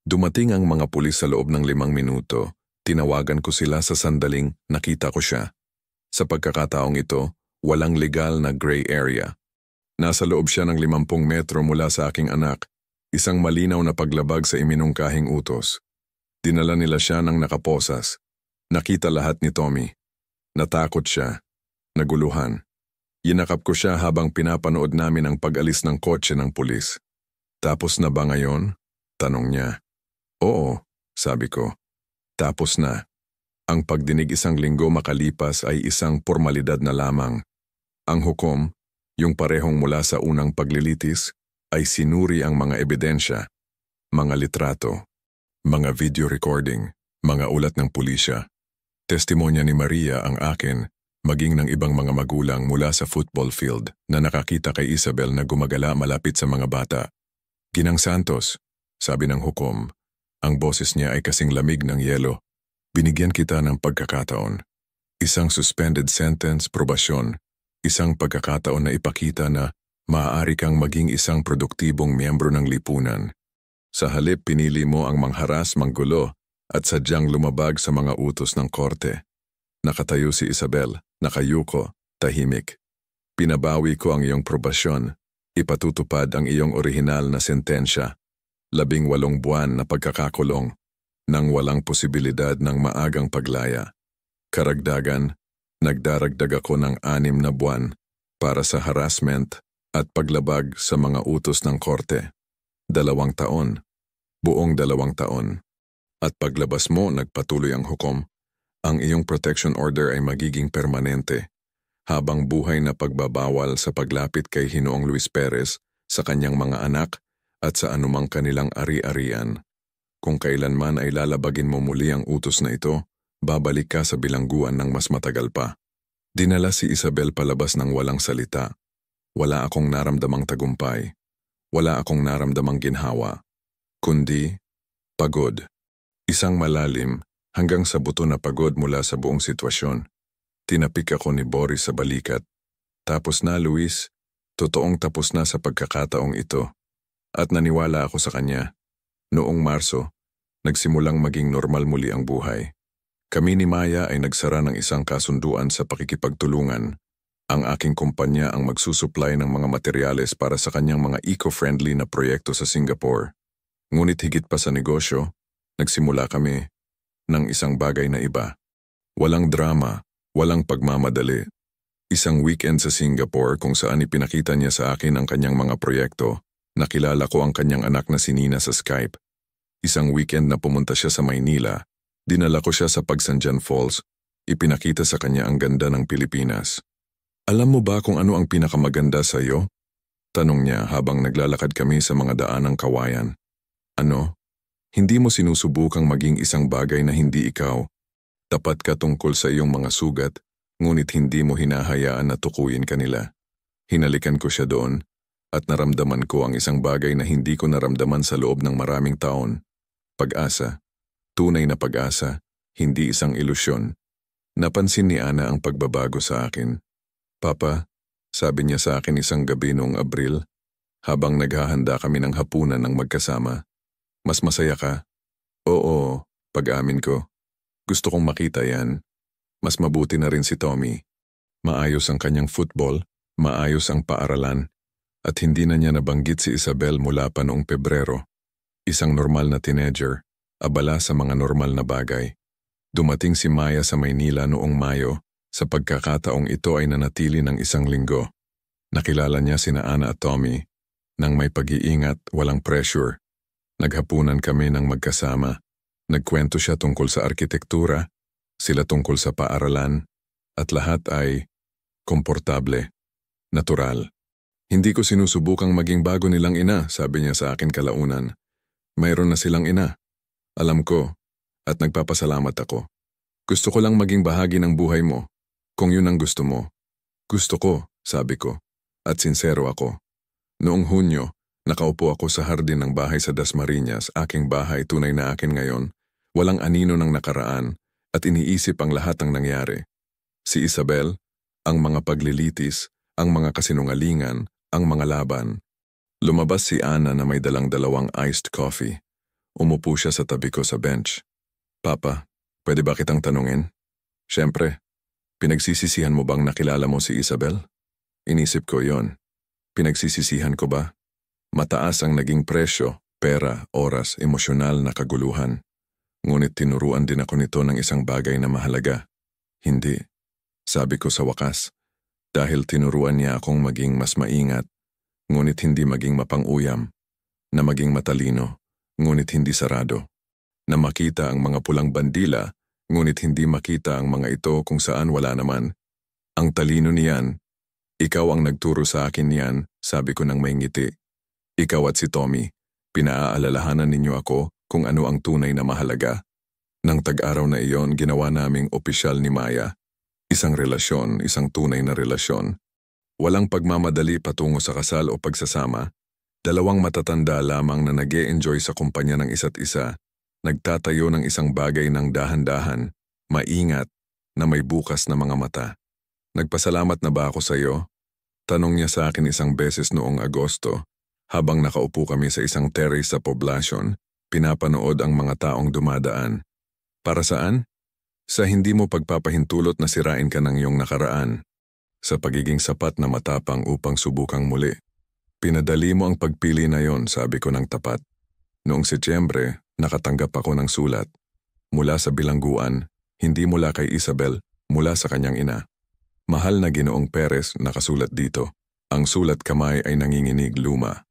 A: Dumating ang mga pulis sa loob ng 5 minuto. Tinawagan ko sila sa sandaling nakita ko siya. Sa pagkakataong ito, walang legal na gray area. Nasa loob siya ng 50 metro mula sa aking anak, isang malinaw na paglabag sa iminungkahing utos. Dinala nila siya ng nakaposas. Nakita lahat ni Tommy. Natakot siya. Naguluhan. Yinakap ko siya habang pinapanood namin ang pag-alis ng kotse ng pulis. Tapos na ba ngayon? Tanong niya. Oo, sabi ko. Tapos na. Ang pagdinig 1 linggo makalipas ay isang formalidad na lamang. Ang hukom, yung parehong mula sa unang paglilitis, ay sinuri ang mga ebidensya, mga litrato, mga video recording, mga ulat ng pulisya. Testimonya ni Maria ang akin, maging ng ibang mga magulang mula sa football field na nakakita kay Isabel na gumagala malapit sa mga bata. Ginang Santos, sabi ng hukom, ang boses niya ay kasing lamig ng yelo. Binigyan kita ng pagkakataon. Isang suspended sentence, probasyon. Isang pagkakataon na ipakita na maaari kang maging isang produktibong miyembro ng lipunan. Sa halip pinili mo ang mangharas, manggulo at sadyang lumabag sa mga utos ng korte. Nakatayo si Isabel, nakayuko, tahimik. Pinabawi ko ang iyong probasyon. Ipatutupad ang iyong orihinal na sentensya. 18 buwan na pagkakakulong nang walang posibilidad ng maagang paglaya. Karagdagan, nagdaragdag ako ng 6 na buwan para sa harassment at paglabag sa mga utos ng korte. 2 taon, buong 2 taon. At paglabas mo, nagpatuloy ang hukom, ang iyong protection order ay magiging permanente, habang buhay na pagbabawal sa paglapit kay Hinoong Luis Perez, sa kanyang mga anak, at sa anumang kanilang ari-arian. Kung kailanman ay lalabagin mo muli ang utos na ito, babalik ka sa bilangguan ng mas matagal pa. Dinala si Isabel palabas ng walang salita. Wala akong naramdamang tagumpay. Wala akong naramdamang ginhawa. Kundi, pagod. Isang malalim, hanggang sa buto na pagod mula sa buong sitwasyon. Tinapik ako ni Boris sa balikat. Tapos na, Luis. Totoong tapos na sa pagkakataong ito. At naniwala ako sa kanya. Noong Marso, nagsimulang maging normal muli ang buhay. Kami ni Maya ay nagsara ng isang kasunduan sa pakikipagtulungan. Ang aking kumpanya ang magsusupply ng mga materyales para sa kanyang mga eco-friendly na proyekto sa Singapore. Ngunit higit pa sa negosyo, nagsimula kami ng isang bagay na iba. Walang drama, walang pagmamadali. Isang weekend sa Singapore kung saan ipinakita niya sa akin ang kanyang mga proyekto. Nakilala ko ang kanyang anak na si Nina sa Skype. Isang weekend na pumunta siya sa Maynila. Dinala ko siya sa Pagsanjan Falls. Ipinakita sa kanya ang ganda ng Pilipinas. Alam mo ba kung ano ang pinakamaganda sa iyo? Tanong niya habang naglalakad kami sa mga daanang kawayan. Ano? Hindi mo sinusubukang maging isang bagay na hindi ikaw. Tapat ka tungkol sa iyong mga sugat, ngunit hindi mo hinahayaan na tukuyin kanila. Hinalikan ko siya doon, at naramdaman ko ang isang bagay na hindi ko naramdaman sa loob ng maraming taon. Pag-asa. Tunay na pag-asa, hindi isang ilusyon. Napansin ni Ana ang pagbabago sa akin. Papa, sabi niya sa akin isang gabi noong Abril, habang naghahanda kami ng hapunan ng magkasama. Mas masaya ka? Oo, pag-amin ko. Gusto kong makita yan. Mas mabuti na rin si Tommy. Maayos ang kanyang football, maayos ang paaralan, at hindi na niya nabanggit si Isabel mula pa noong Pebrero. Isang normal na teenager, abala sa mga normal na bagay. Dumating si Maya sa Maynila noong Mayo, sa pagkakataong ito ay nanatili ng 1 linggo. Nakilala niya sina Ana at Tommy, nang may pag-iingat, walang pressure. Naghapunan kami ng magkasama. Nagkwento siya tungkol sa arkitektura, sila tungkol sa paaralan, at lahat ay komportable, natural. Hindi ko sinusubukang maging bago nilang ina, sabi niya sa akin kalaunan. Mayroon na silang ina. Alam ko, at nagpapasalamat ako. Gusto ko lang maging bahagi ng buhay mo, kung yun ang gusto mo. Gusto ko, sabi ko, at sinsero ako. Noong Hunyo, nakaupo ako sa hardin ng bahay sa Dasmariñas, aking bahay, tunay na akin ngayon. Walang anino ng nakaraan at iniisip ang lahat ng nangyari. Si Isabel, ang mga paglilitis, ang mga kasinungalingan, ang mga laban. Lumabas si Ana na may dalang 2 iced coffee. Umupo siya sa tabi ko sa bench. Papa, pwede ba kitang tanungin? Siyempre, pinagsisisihan mo bang nakilala mo si Isabel? Inisip ko yon. Pinagsisisihan ko ba? Mataas ang naging presyo, pera, oras, emosyonal na kaguluhan. Ngunit tinuruan din ako nito ng isang bagay na mahalaga. Hindi. Sabi ko sa wakas. Dahil tinuruan niya akong maging mas maingat, ngunit hindi maging mapang-uyam. Na maging matalino, ngunit hindi sarado. Na makita ang mga pulang bandila, ngunit hindi makita ang mga ito kung saan wala naman. Ang talino niyan. Ikaw ang nagturo sa akin niyan, sabi ko nang may ngiti. Ikaw at si Tommy, pinaaalalahanan ninyo ako kung ano ang tunay na mahalaga. Nang tag-araw na iyon, ginawa naming opisyal ni Maya. Isang relasyon, isang tunay na relasyon. Walang pagmamadali patungo sa kasal o pagsasama. 2 matatanda lamang na nag-e-enjoy sa kumpanya ng isa't isa, nagtatayo ng isang bagay ng dahan-dahan, maingat, na may bukas na mga mata. Nagpasalamat na ba ako sa iyo? Tanong niya sa akin isang beses noong Agosto, habang nakaupo kami sa isang terrace sa poblasyon, pinapanood ang mga taong dumadaan. Para saan? Sa hindi mo pagpapahintulot na sirain ka ng iyong nakaraan. Sa pagiging sapat na matapang upang subukang muli. Pinadali mo ang pagpili na yon, sabi ko ng tapat. Noong Setyembre, nakatanggap ako ng sulat. Mula sa bilangguan, hindi mula kay Isabel, mula sa kanyang ina. Mahal na Ginoong Perez, nakasulat dito. Ang sulat kamay ay nanginginig luma.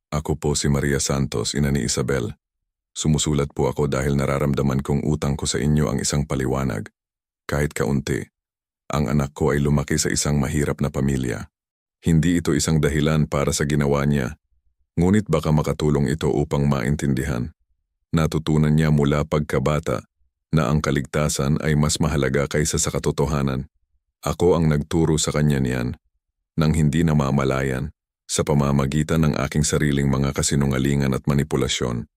A: Ako po si Maria Santos, ina ni Isabel. Sumusulat po ako dahil nararamdaman kong utang ko sa inyo ang isang paliwanag. Kahit kaunti, ang anak ko ay lumaki sa isang mahirap na pamilya. Hindi ito isang dahilan para sa ginawa niya, ngunit baka makatulong ito upang maintindihan. Natutunan niya mula pagkabata na ang kaligtasan ay mas mahalaga kaysa sa katotohanan. Ako ang nagturo sa kanya niyan, nang hindi namamalayan, sa pamamagitan ng aking sariling mga kasinungalingan at manipulasyon.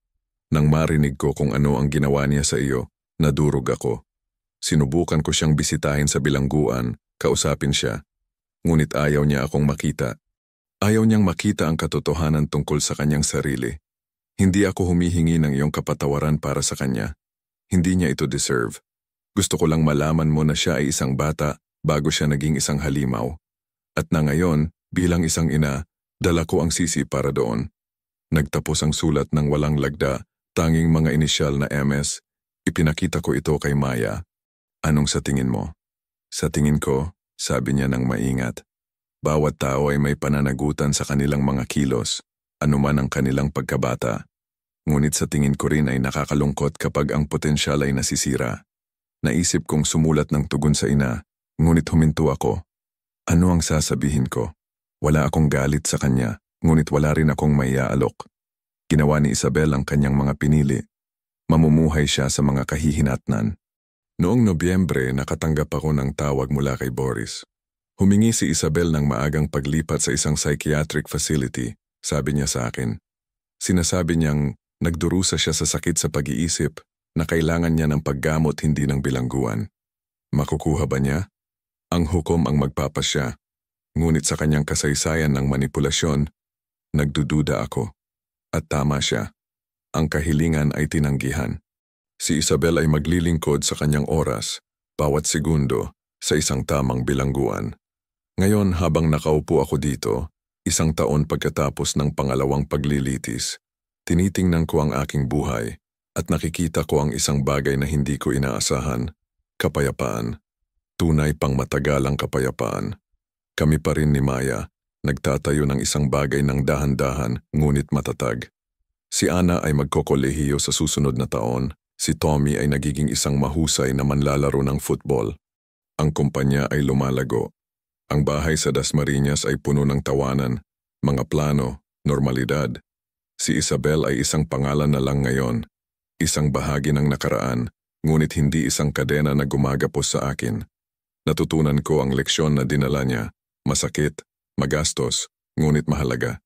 A: Nang marinig ko kung ano ang ginawa niya sa iyo, nadurog ako. Sinubukan ko siyang bisitahin sa bilangguan, kausapin siya. Ngunit ayaw niya akong makita. Ayaw niyang makita ang katotohanan tungkol sa kanyang sarili. Hindi ako humihingi ng iyong kapatawaran para sa kanya. Hindi niya ito deserve. Gusto ko lang malaman mo na siya ay isang bata bago siya naging isang halimaw. At na ngayon, bilang isang ina, dala ko ang sisi para doon. Nagtapos ang sulat ng walang lagda, tanging mga inisyal na MS. Ipinakita ko ito kay Maya. Anong sa tingin mo? Sa tingin ko, sabi niya ng maingat. Bawat tao ay may pananagutan sa kanilang mga kilos, anuman ang kanilang pagkabata. Ngunit sa tingin ko rin ay nakakalungkot kapag ang potensyal ay nasisira. Naisip kong sumulat ng tugon sa ina, ngunit huminto ako. Ano ang sasabihin ko? Wala akong galit sa kanya, ngunit wala rin akong maiaalok. Ginawa ni Isabel ang kanyang mga pinili. Mamumuhay siya sa mga kahihinatnan. Noong Nobyembre, nakatanggap ako ng tawag mula kay Boris. Humingi si Isabel ng maagang paglipat sa isang psychiatric facility, sabi niya sa akin. Sinasabi niyang nagdurusa siya sa sakit sa pag-iisip na kailangan niya ng paggamot hindi ng bilangguan. Makukuha ba niya? Ang hukom ang magpapasya. Ngunit sa kanyang kasaysayan ng manipulasyon, nagdududa ako. At tama siya. Ang kahilingan ay tinanggihan. Si Isabel ay maglilingkod sa kanyang oras, bawat segundo, sa isang tamang bilangguan. Ngayon habang nakaupo ako dito, 1 taon pagkatapos ng pangalawang paglilitis, tinitingnan ko ang aking buhay at nakikita ko ang isang bagay na hindi ko inaasahan, kapayapaan. Tunay pang matagalang kapayapaan. Kami pa rin ni Maya, nagtatayo ng isang bagay ng dahan-dahan ngunit matatag. Si Ana ay magkokolehiyo sa susunod na taon, si Tommy ay nagiging isang mahusay na manlalaro ng football. Ang kumpanya ay lumalago. Ang bahay sa Dasmariñas ay puno ng tawanan, mga plano, normalidad. Si Isabel ay isang pangalan na lang ngayon, isang bahagi ng nakaraan, ngunit hindi isang kadena na gumagapos sa akin. Natutunan ko ang leksyon na dinala niya, masakit, magastos, ngunit mahalaga.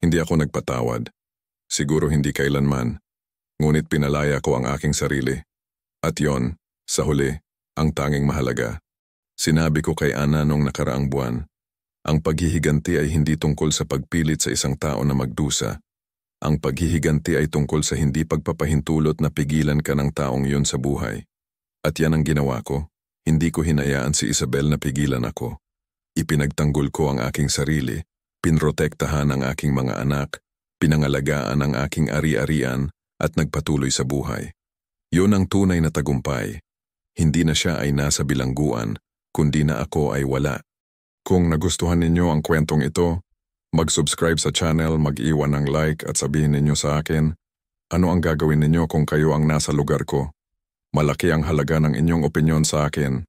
A: Hindi ako nagpatawad. Siguro hindi kailanman. Ngunit pinalaya ko ang aking sarili. At yon, sa huli, ang tanging mahalaga. Sinabi ko kay Ana nung nakaraang buwan, ang paghihiganti ay hindi tungkol sa pagpilit sa isang tao na magdusa. Ang paghihiganti ay tungkol sa hindi pagpapahintulot na pigilan ka ng taong yun sa buhay. At yan ang ginawa ko. Hindi ko hinayaan si Isabel na pigilan ako. Ipinagtanggol ko ang aking sarili, pinrotektahan ang aking mga anak, pinangalagaan ang aking ari-arian at nagpatuloy sa buhay. Yun ang tunay na tagumpay. Hindi na siya ay nasa bilangguan, kundi na ako ay wala. Kung nagustuhan ninyo ang kwentong ito, mag-subscribe sa channel, mag-iwan ng like at sabihin ninyo sa akin, ano ang gagawin ninyo kung kayo ang nasa lugar ko? Malaki ang halaga ng inyong opinyon sa akin.